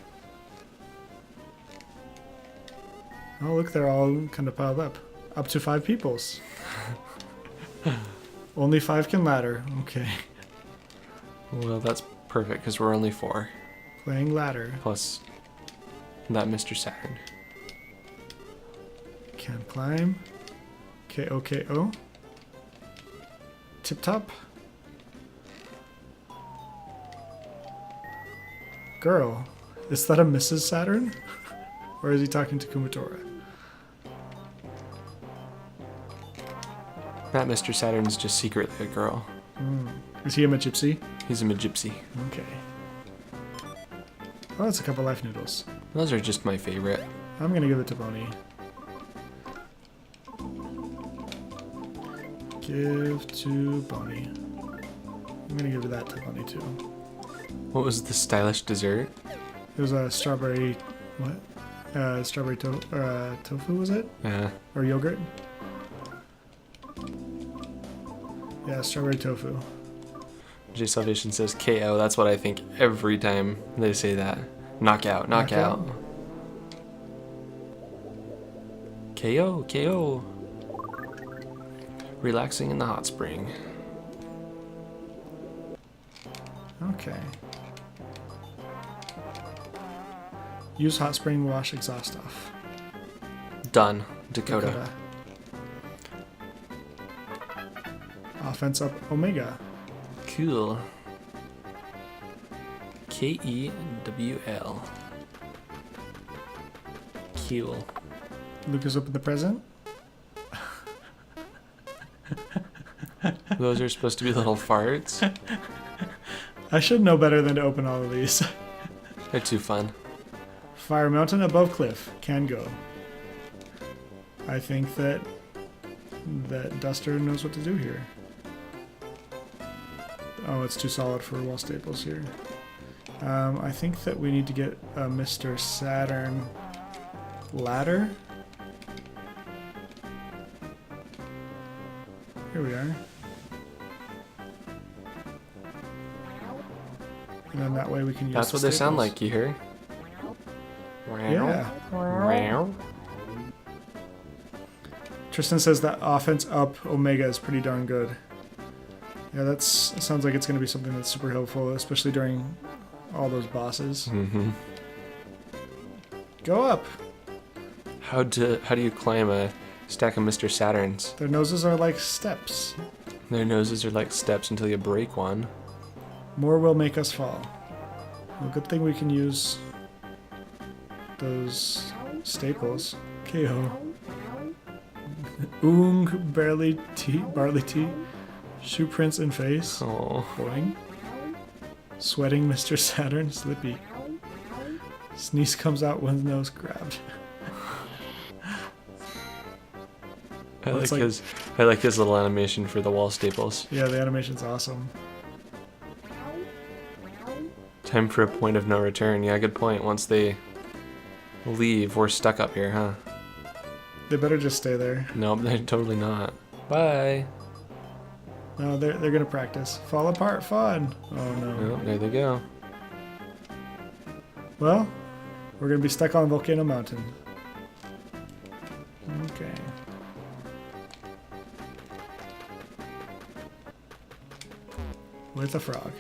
Oh look, they're all kind of piled up. Up to 5 peoples. Only 5 can ladder. Okay. Well, that's perfect because we're only 4 Playing ladder. plus that Mr. Saturn. Can climb. KO. Tip top. Girl, is that a Mrs. Saturn? Or is he talking to Kumatora? That Mr. Saturn's just secretly a girl. Is he a gypsy? He's a gypsy. Okay. Oh, that's a couple life noodles. Those are just my favorite. I'm gonna give it to Bonnie. Give to Bonnie. I'm gonna give that to Bonnie too. What was the stylish dessert? It was a strawberry, what? Strawberry tofu, was it? Or yogurt? Yeah, strawberry tofu. J Salvation says KO. That's what I think every time they say that. Knockout. KO. Relaxing in the hot spring. Okay. Use hot spring wash exhaust off. Done. Dakota. Offense up Omega. Cool. KEWL. Cool. Lucas up in the present. Those are supposed to be little farts. I should know better than to open all of these. They're too fun. Fire mountain above cliff. Can go. I think that Duster knows what to do here. Oh, it's too solid for wall staples here. I think that we need to get a Mr. Saturn ladder. Here we are. And then that way we can use That's the what they sound staples. like, you hear? Yeah. Meow. Tristan says that offense up Omega is pretty darn good. Yeah, it sounds like it's going to be something that's super helpful, especially during all those bosses. Mm-hmm. Go up! How do you climb a stack of Mr. Saturns? Their noses are like steps. Their noses are like steps until you break one. More will make us fall. Well, good thing we can use those staples. KO. Oong, barley tea, shoe prints in face. Oh. Boing. Sweating Mr. Saturn, Slippy. Sneeze comes out with nose grabbed. I It's like his little animation for the wall staples. Yeah, the animation's awesome. Time for a point of no return. Yeah, good point. Once they leave, we're stuck up here, huh? They better just stay there. Nope, they're totally not. Bye. No, they're gonna practice. Fall apart fun. Oh no. Oh, there they go. Well, we're gonna be stuck on Volcano Mountain. Okay. With a frog.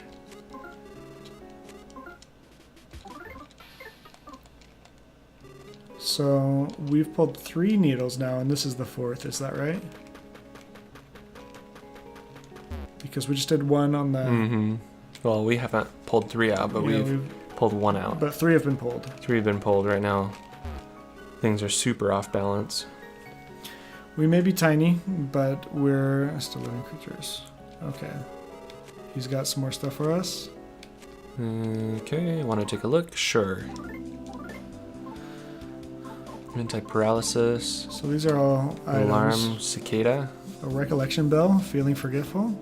So we've pulled 3 needles now, and this is the 4th. Is that right? Because we just did 1 on the. Mm-hmm. Well, we haven't pulled 3 out, but Yeah, we've pulled 1 out. But 3 have been pulled. 3 have been pulled right now. Things are super off balance. We may be tiny, but we're still living creatures. Okay. He's got some more stuff for us. Okay, want to take a look? Sure. Anti-paralysis. So these are all items. Alarm, cicada. A recollection bell, feeling forgetful.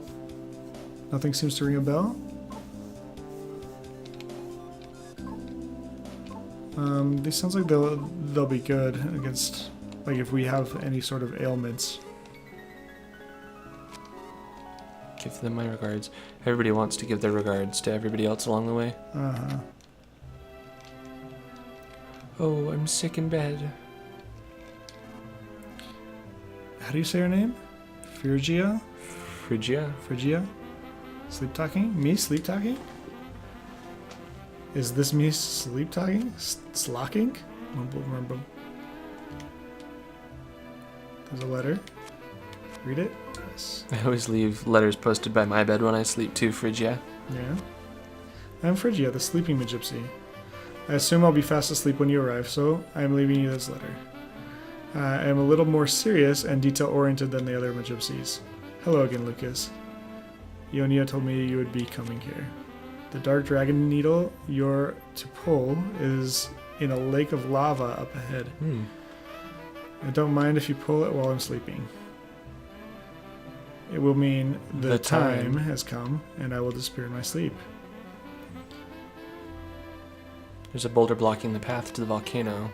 Nothing seems to ring a bell. These sounds like they'll be good against, like, if we have any sort of ailments. Give them my regards. Everybody wants to give their regards to everybody else along the way. Uh-huh. Oh, I'm sick in bed. How do you say her name? Phrygia? Phrygia? Phrygia? Sleep talking? Me sleep talking? Is this me sleep talking? Slocking? Mumble, mumble. There's a letter. Read it? Yes. I always leave letters posted by my bed when I sleep too, Phrygia. Yeah. I'm Phrygia, the sleeping gypsy. I assume I'll be fast asleep when you arrive, so I am leaving you this letter. I am a little more serious and detail-oriented than the other gypsies. Hello again, Lucas. Ionia told me you would be coming here. The dark dragon needle you're to pull is in a lake of lava up ahead. I don't mind if you pull it while I'm sleeping. It will mean the time has come, and I will disappear in my sleep. There's a boulder blocking the path to the volcano.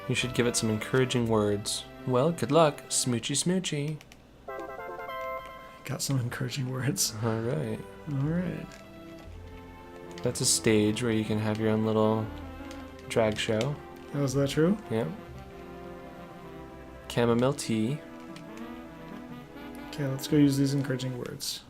You should give it some encouraging words. Well, good luck. Smoochy smoochy. Got some encouraging words. Alright. Alright. That's a stage where you can have your own little drag show. Oh, is that true? Yep. Chamomile tea. Okay, let's go use these encouraging words.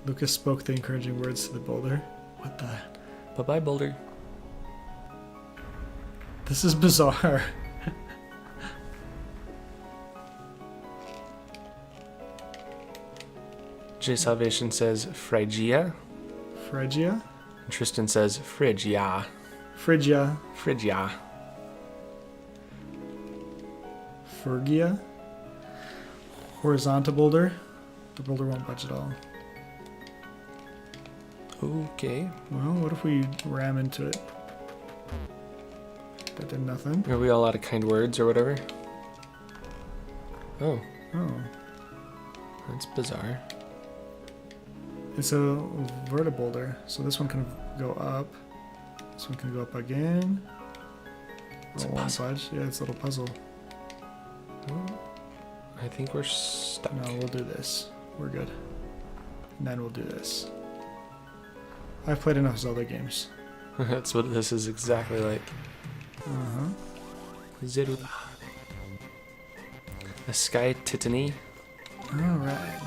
Lucas spoke the encouraging words to the boulder. What the? Bye-bye, boulder. This is bizarre. J Salvation says Phrygia. Phrygia? Tristan says Phrygia. Phrygia. Phrygia. Phrygia. Horizontal boulder. The boulder won't budge at all. Okay. Well, what if we ram into it? That did nothing. Are we all out of kind words or whatever? Oh, Oh. that's bizarre. It's a vertiboulder, so this one can go up. This one can go up again. It's a Oh, won't puzzle. budge. Yeah, it's a little puzzle. Well, I think we're stuck. No, we'll do this. We're good. And then we'll do this. I've played enough Zelda games. That's what this is exactly like. Uh-huh. Zeruda. A Sky Titany. Alright.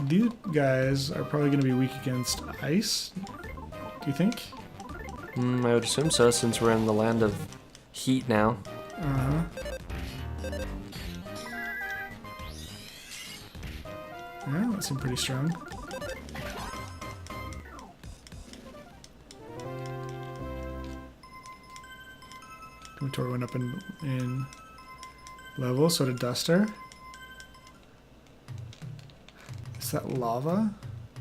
These guys are probably going to be weak against ice. Do you think? I would assume so, since we're in the land of heat now. Uh-huh. Yeah, that seemed pretty strong. Tori went up in level, so did Duster. Is that lava?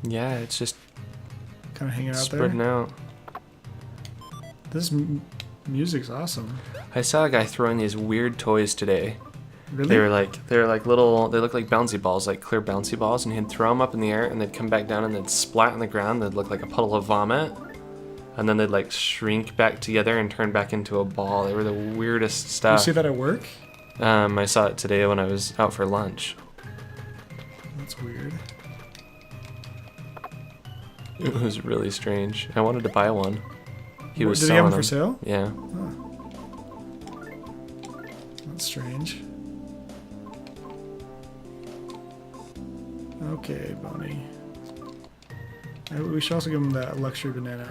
Yeah, it's just Kind of hanging out spreading there. out. This music's awesome. I saw a guy throwing these weird toys today. Really? They were like little, they look like bouncy balls, like clear bouncy balls, and he'd throw them up in the air, and they'd come back down, and they'd splat on the ground. They'd look like a puddle of vomit, and then they'd like shrink back together and turn back into a ball. They were the weirdest You stuff. see that at work? I saw it today when I was out for lunch. That's weird. It was really strange. I wanted to buy one. He was Did he have selling them for sale? Yeah. That's strange. Okay, Bonnie. We should also give him that luxury banana.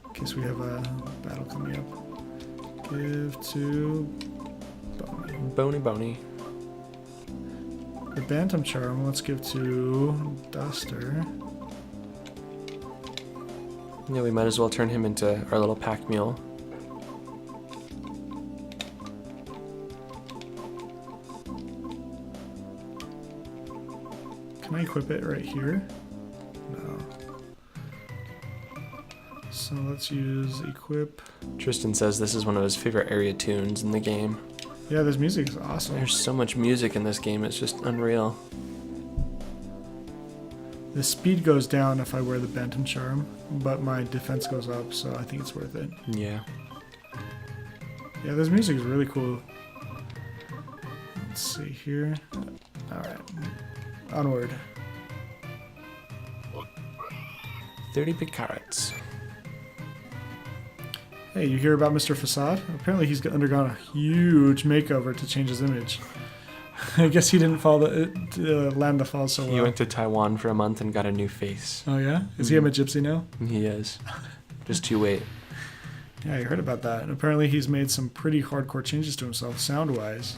In case we have a battle coming up. Give to Bonnie. Bony bony. The Bantam Charm, let's give to Duster. Yeah, we might as well turn him into our little pack mule. Can I equip it right here? No. So let's use equip. Tristan says this is one of his favorite area tunes in the game. Yeah, this music is awesome. There's so much music in this game, it's just unreal. The speed goes down if I wear the Bantam Charm, but my defense goes up, so I think it's worth it. Yeah. Yeah, this music is really cool. Let's see here. Alright. Onward. 30 big carrots. Hey, you hear about Mr. Facade? Apparently he's undergone a huge makeover to change his image. I guess he didn't fall land the fall so well. He went to Taiwan for a month and got a new face. Oh yeah? Is he a gypsy now? He is. Just you wait. Yeah, I heard about that. And apparently he's made some pretty hardcore changes to himself, sound-wise.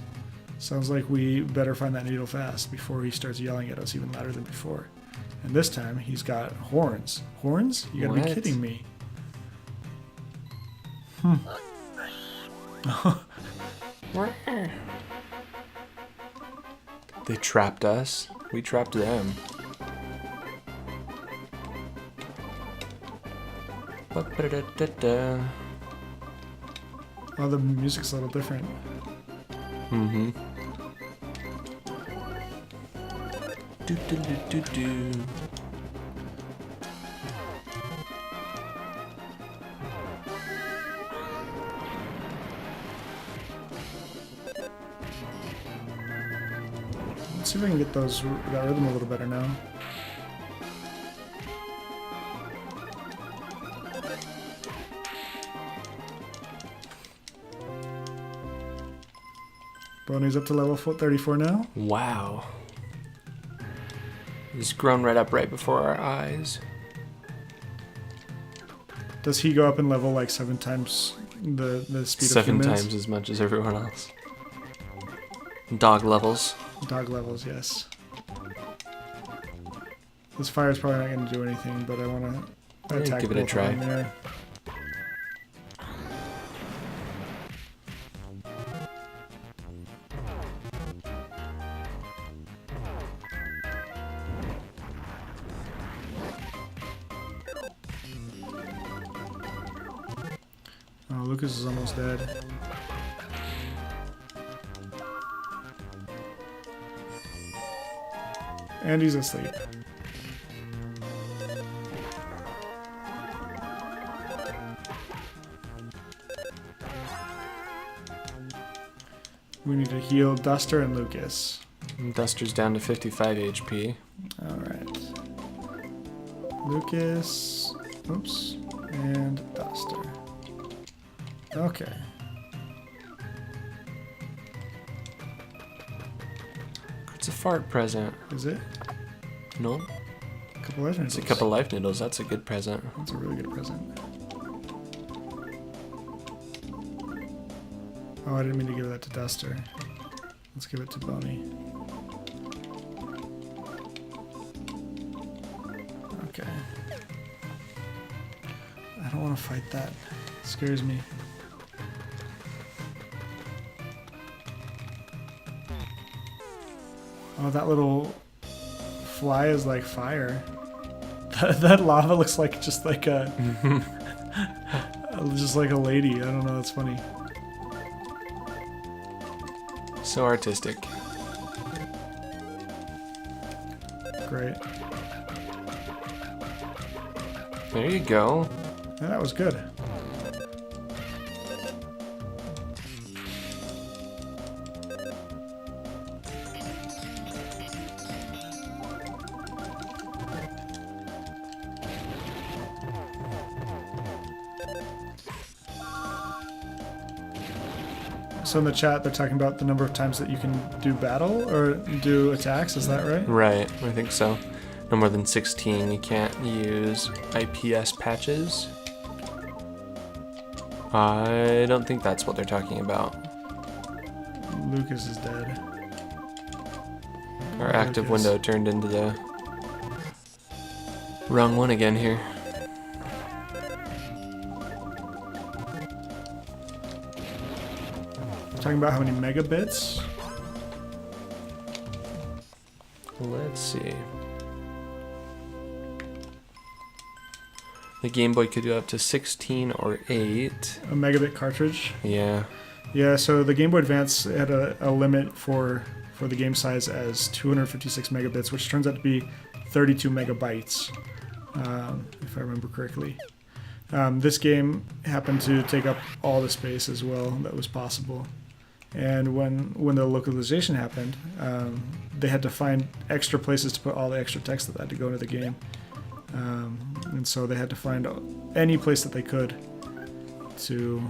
Sounds like we better find that needle fast before he starts yelling at us even louder than before. And this time, he's got horns. Horns? You gotta be What? kidding me. They trapped us. We trapped them. Ba-ba-da-da-da. Oh, the music's a little different. Mm-hmm. Do-do-do-do-do. Let's see if I can get that rhythm a little better now. Bonnie's up to level 34 now. Wow. He's grown right up right before our eyes. Does he go up in level like 7 times the speed of 7 humans? times as much as everyone else. Dog levels. Dog levels, yes. This fire's probably not going to do anything, but I want to attack give it a both try. of them there. Oh, Lucas is almost dead. And he's asleep. We need to heal Duster and Lucas. Duster's down to 55 HP. Alright. Lucas. Oops. And Duster. Okay. It's a fart present. Is it? No? A couple life It's noodles. a couple life noodles. That's a good present. That's a really good present. Oh, I didn't mean to give that to Duster. Let's give it to Bonnie. Okay. I don't want to fight that. It scares me. Oh, that little fly is like fire. That lava looks like just like a just like a lady. I don't know. That's funny. So artistic. Great. There you go. Yeah, that was good. So in the chat, they're talking about the number of times that you can do battle or do attacks. Is that right? Right, I think so. No more than 16. You can't use IPS patches. I don't think that's what they're talking about. Lucas is dead. Our active Lucas. window turned into the wrong one again here. Talking about how many megabits. Let's see. The Game Boy could go up to 16 or 8. A megabit cartridge. Yeah. Yeah, so the Game Boy Advance had a limit for the game size as 256 megabits, which turns out to be 32 megabytes, if I remember correctly. This game happened to take up all the space as well that was possible. And when the localization happened, they had to find extra places to put all the extra text that had to go into the game. And so they had to find any place that they could to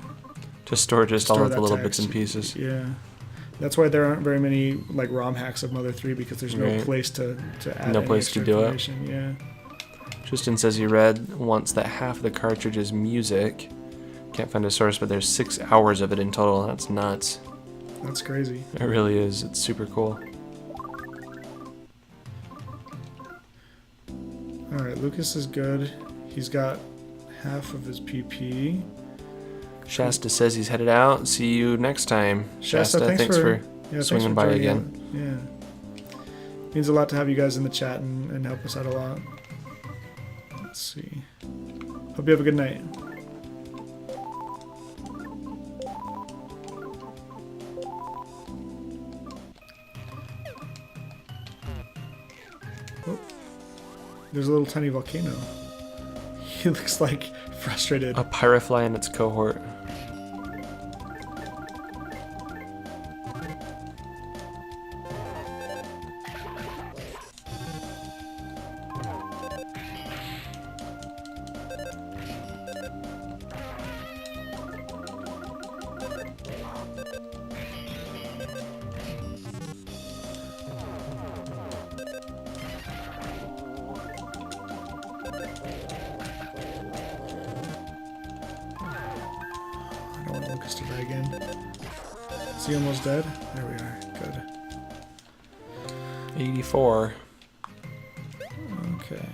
store just all of the little text. bits and pieces. Yeah. That's why there aren't very many like ROM hacks of Mother 3, because there's no Right. place to add No any place extra to do it. information. Yeah. Tristan says he read once that half of the cartridge is music. Can't find a source, but there's 6 hours of it in total. That's nuts. That's crazy. It really is. It's super cool. Alright, Lucas is good. He's got half of his PP. Shasta says he's headed out. See you next time. Shasta, thanks for swinging by joining again. in. Yeah. Means a lot to have you guys in the chat and help us out a lot. Let's see. Hope you have a good night. Oh, there's a little tiny volcano. He looks like frustrated. A pyrofly in its cohort. I don't want Lucas to die again. Is he almost dead? There we are. Good. 84. Okay.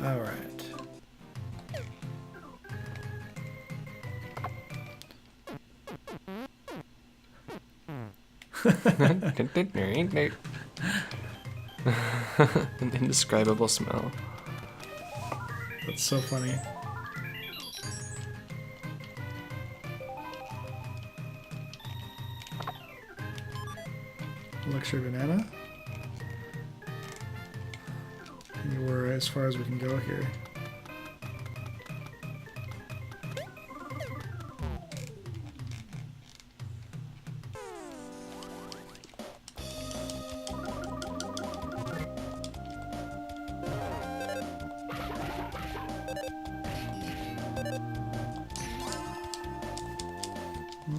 All right. An indescribable smell. That's so funny. Luxury banana. And we're as far as we can go here.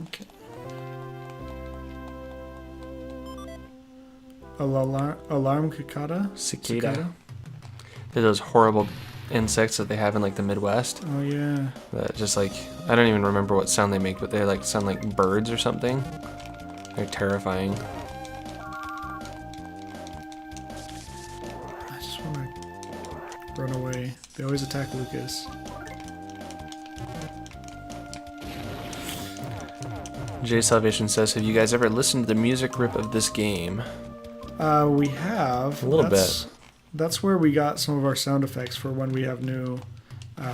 Okay. Alarm cicada? Cicada. They're those horrible insects that they have in like the Midwest. Oh yeah. That just like, I don't even remember what sound they make, but they like sound like birds or something. They're terrifying. I just want to run away. They always attack Lucas. Jay Salvation says, have you guys ever listened to the music rip of this game? We have. A little bit. That's where we got some of our sound effects for when we have new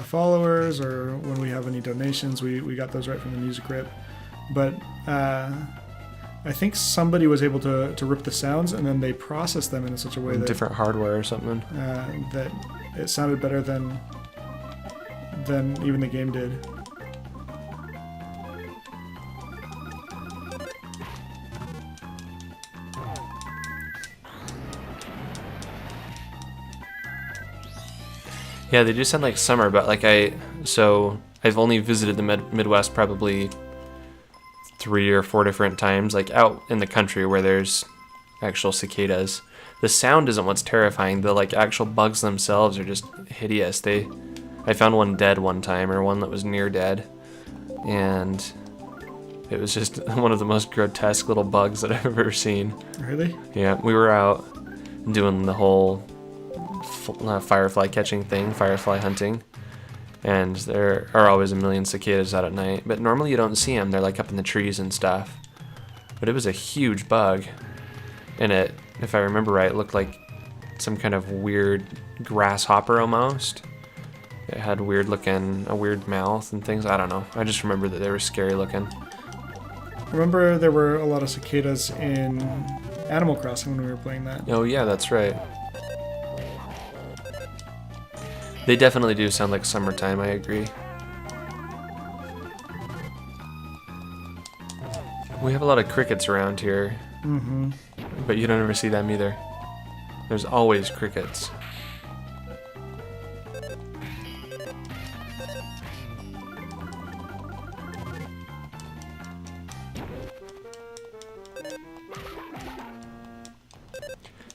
followers or when we have any donations. We got those right from the music rip. But I think somebody was able to rip the sounds, and then they processed them in such a way that Different hardware or something. that it sounded better than even the game did. Yeah, they do sound like summer, but like I've only visited the Midwest probably 3 or 4 different times, like out in the country where there's actual cicadas. The sound isn't what's terrifying. The like actual bugs themselves are just hideous. I found one dead one time, or one that was near dead, and it was just one of the most grotesque little bugs that I've ever seen. Really? Yeah, we were out doing the whole firefly catching thing, firefly hunting, and there are always a million cicadas out at night, but normally you don't see them. They're like up in the trees and stuff, but it was a huge bug. And it, if I remember right, looked like some kind of weird grasshopper almost. It had a weird mouth and things. I don't know. I just remember that they were scary looking. Remember there were a lot of cicadas in Animal Crossing when we were playing that. Oh yeah, that's right. They definitely do sound like summertime, I agree. We have a lot of crickets around here. Mm-hmm. But you don't ever see them either. There's always crickets.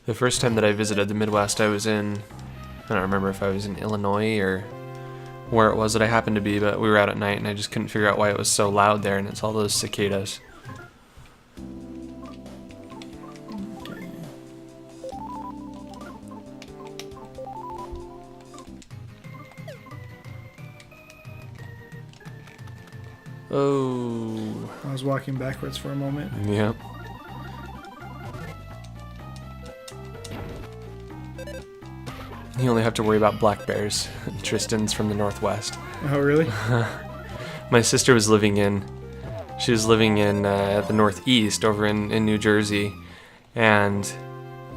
The first time that I visited the Midwest, I don't remember if I was in Illinois or where it was that I happened to be, but we were out at night and I just couldn't figure out why it was so loud there, and it's all those cicadas. Oh. I was walking backwards for a moment. Yep. You only have to worry about black bears. Tristan's from the Northwest. Oh, really? My sister was living in the Northeast over in New Jersey, and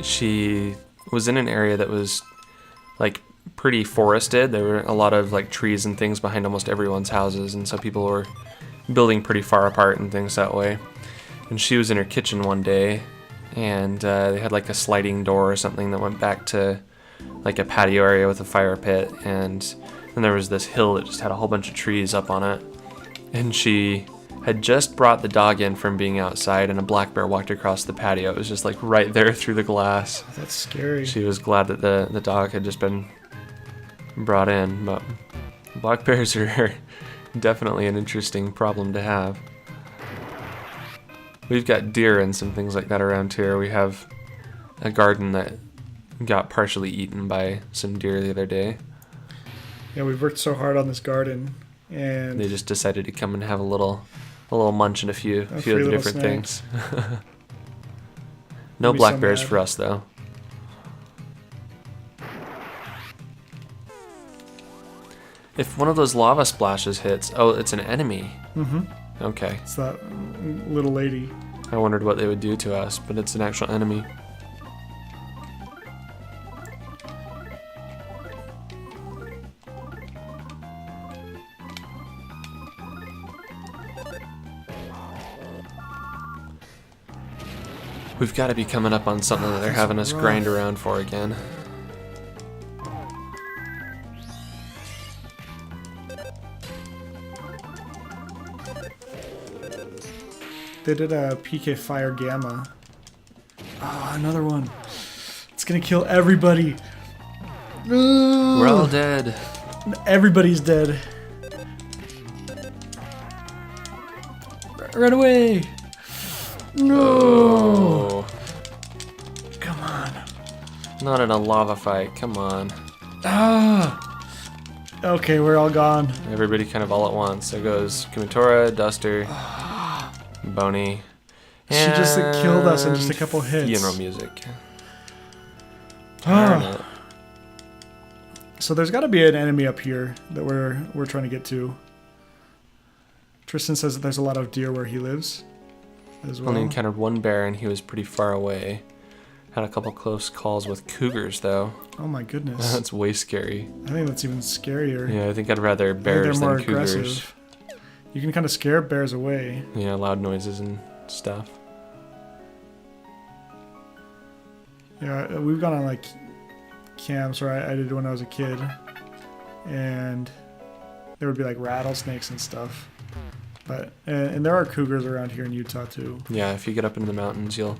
she was in an area that was like pretty forested. There were a lot of like trees and things behind almost everyone's houses, and so people were building pretty far apart and things that way. And she was in her kitchen one day, and they had like a sliding door or something that went back to like a patio area with a fire pit, and then there was this hill that just had a whole bunch of trees up on it. And she had just brought the dog in from being outside, and a black bear walked across the patio. It was just like right there through the glass. That's scary. She was glad that the dog had just been brought in, but black bears are definitely an interesting problem to have. We've got deer and some things like that around here. We have a garden that got partially eaten by some deer the other day. Yeah, we've worked so hard on this garden, and They just decided to come and have a little munch and a few of the free little different snack. things. No Be black so bears mad. for us though. If one of those lava splashes hits, oh, it's an enemy. Mm-hmm. Okay. It's that little lady. I wondered what they would do to us, but it's an actual enemy. We've got to be coming up on something that they're That's having us rough. grind around for again. They did a PK Fire Gamma. Ah, another one. It's gonna kill everybody. We're all dead. Everybody's dead. Run away! No! Oh, Come on. not in a lava fight. Come on. Ah! Okay, we're all gone. Everybody kind of all at once. There goes Kumatora, Duster, Boney. She just killed us in just a couple hits. Funeral music. Ah. Darn it. So there's got to be an enemy up here that we're trying to get to. Tristan says that there's a lot of deer where he lives as well. Only encountered one bear and he was pretty far away. Had a couple close calls with cougars though. Oh my goodness. That's way scary. I think that's even scarier. Yeah, I think I'd rather I think bears they're more than cougars. aggressive. You can kind of scare bears away. Yeah, loud noises and stuff. Yeah, we've gone on like camps, or I did when I was a kid, and there would be like rattlesnakes and stuff. But and there are cougars around here in Utah too. Yeah, if you get up into the mountains, you'll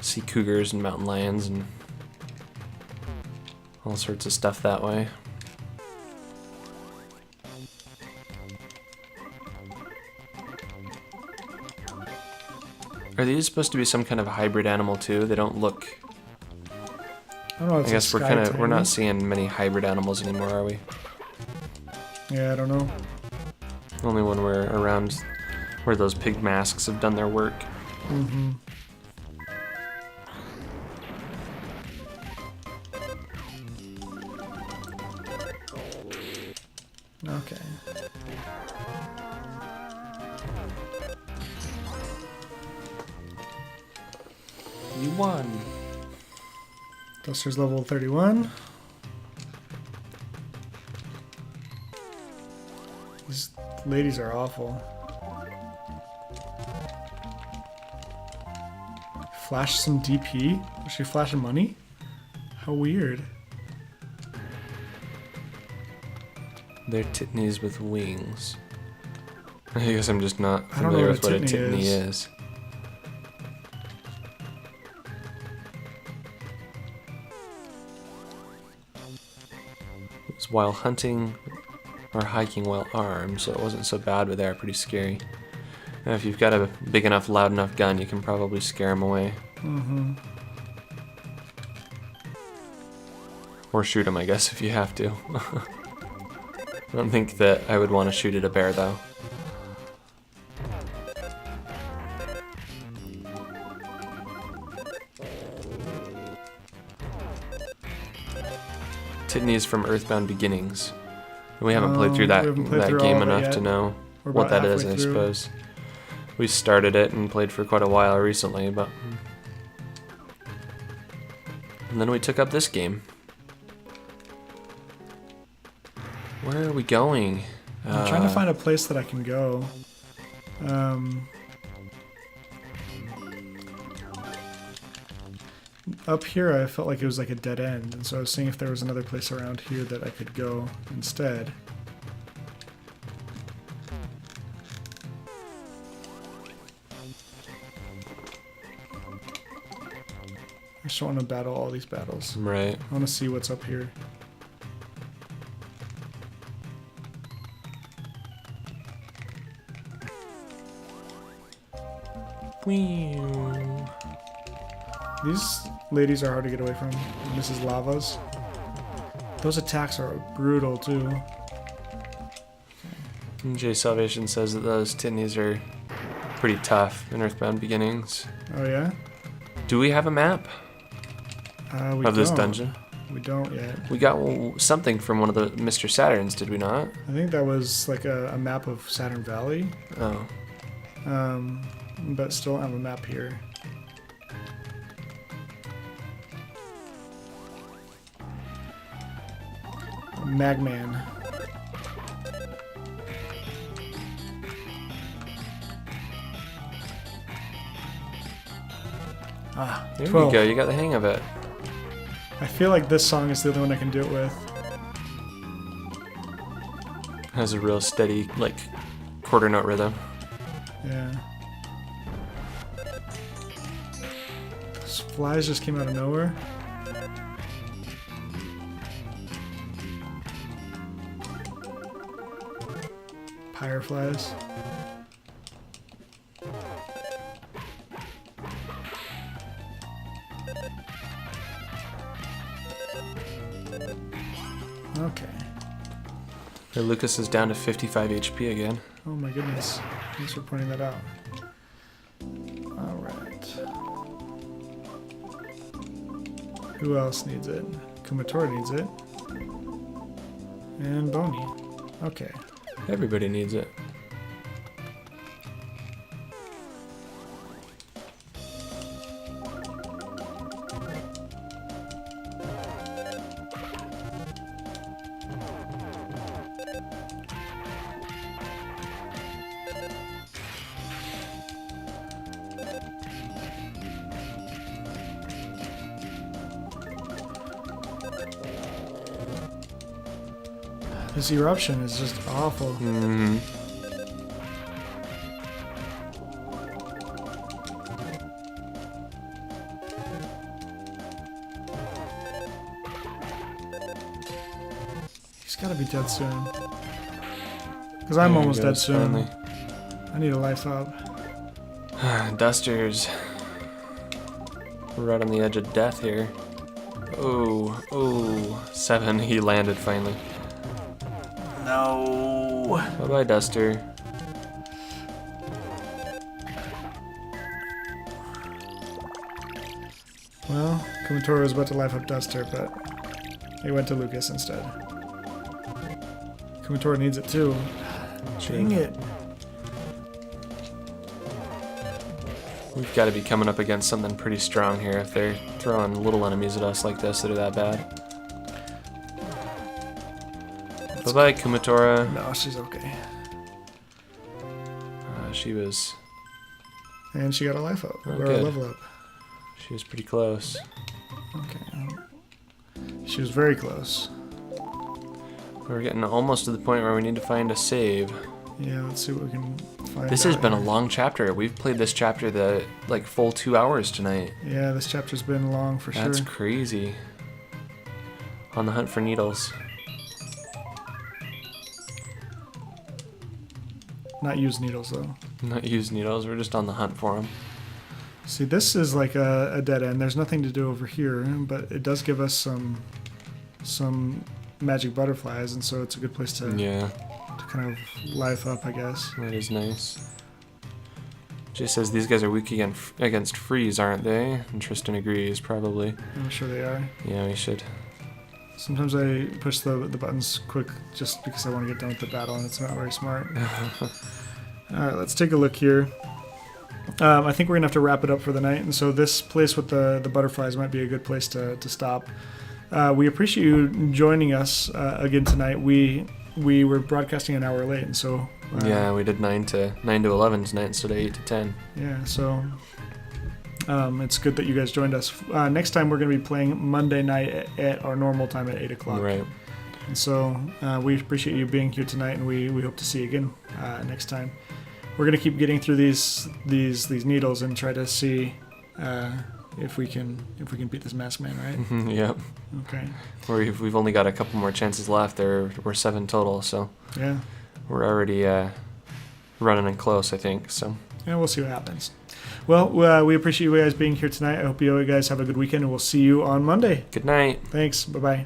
see cougars and mountain lions and all sorts of stuff that way. Are these supposed to be some kind of hybrid animal too? They don't look. I don't know. I It's guess a we're sky we're not tame. seeing many hybrid animals anymore, are we? Yeah, I don't know. Only when we're around where those pig masks have done their work. Mm-hmm. Okay. You won. Duster's level 31. These ladies are awful. Flash some DP? Was she flashing money? How weird. They're titnies with wings. I guess I'm just not I don't know familiar what with what a titney titney is. is. It was while hunting or hiking while armed, so it wasn't so bad, but they are pretty scary. And if you've got a big enough, loud enough gun, you can probably scare them away. Mm-hmm. Or shoot them, I guess, if you have to. I don't think that I would want to shoot at a bear, though. Titney's from Earthbound Beginnings. We haven't played through that, we haven't played that through all game of it enough yet. to know We're what about that is, halfway I through. suppose. We started it and played for quite a while recently, but... And then we took up this game. Where are we going? I'm trying to find a place that I can go. Up here I felt like it was like a dead end, and so I was seeing if there was another place around here that I could go instead. I just want to battle all these battles. Right. I want to see what's up here. These ladies are hard to get away from. Mrs. Lavas. Those attacks are brutal too. Jay Salvation says that those titnies are pretty tough in Earthbound Beginnings. Oh yeah? Do we have a map We of this don't. dungeon? We don't yet. We got something from one of the Mr. Saturns, did we not? I think that was like a map of Saturn Valley. Oh. But still don't have a map here. Magman. Ah, There 12. we go, you got the hang of it. I feel like this song is the only one I can do it with. Has a real steady, like, quarter note rhythm. Yeah. Those flies just came out of nowhere. Fireflies. Okay. Hey, Lucas is down to 55 HP again. Oh my goodness. Thanks for pointing that out. Alright. Who else needs it? Kumatora needs it. And Boney. Okay. Everybody needs it. This eruption is just awful. Mm-hmm. He's gotta be dead soon. Because I'm almost dead soon. I need a life up. Dusters. We're right on the edge of death here. Oh, 7. He landed finally. No. Bye-bye, Duster. Well, Kumatora was about to life up Duster, but he went to Lucas instead. Kumatora needs it too. Dang it. We've got to be coming up against something pretty strong here if they're throwing little enemies at us like this that are that bad. Bye-bye, Kumatora. No, she's okay. She was... And she got a life up, Oh, or a good. level up. She was pretty close. Okay. She was very close. We're getting almost to the point where we need to find a save. Yeah, let's see what we can find. This has out been a here. long chapter. We've played this chapter the like full 2 hours tonight. Yeah, this chapter's been long for That's sure. crazy. On the hunt for needles. Not use needles though. Not use needles, we're just on the hunt for them. See, this is like a dead end. There's nothing to do over here, but it does give us some magic butterflies, and so it's a good place to Yeah, kind of life up, I guess. that is nice. Jay says these guys are weak against freeze, aren't they? And Tristan agrees, probably. I'm sure they are. Yeah, we should. Sometimes I push the buttons quick just because I want to get done with the battle, and it's not very smart. Alright, let's take a look here. I think we're going to have to wrap it up for the night, and so this place with the butterflies might be a good place to stop. We appreciate you joining us again tonight. We were broadcasting an hour late, and so... Yeah, we did 9 to 11 tonight instead of 8 to 10. Yeah, so it's good that you guys joined us. Next time we're going to be playing Monday night at our normal time at 8 o'clock. Right. And so we appreciate you being here tonight, and we hope to see you again next time. We're going to keep getting through these needles and try to see if we can beat this masked man, right? Yep. Okay. We've only got a couple more chances left. We're 7 total, so Yeah. we're already running in close, I think. So Yeah, we'll see what happens. Well, we appreciate you guys being here tonight. I hope you guys have a good weekend, and we'll see you on Monday. good night. Thanks. Bye-bye.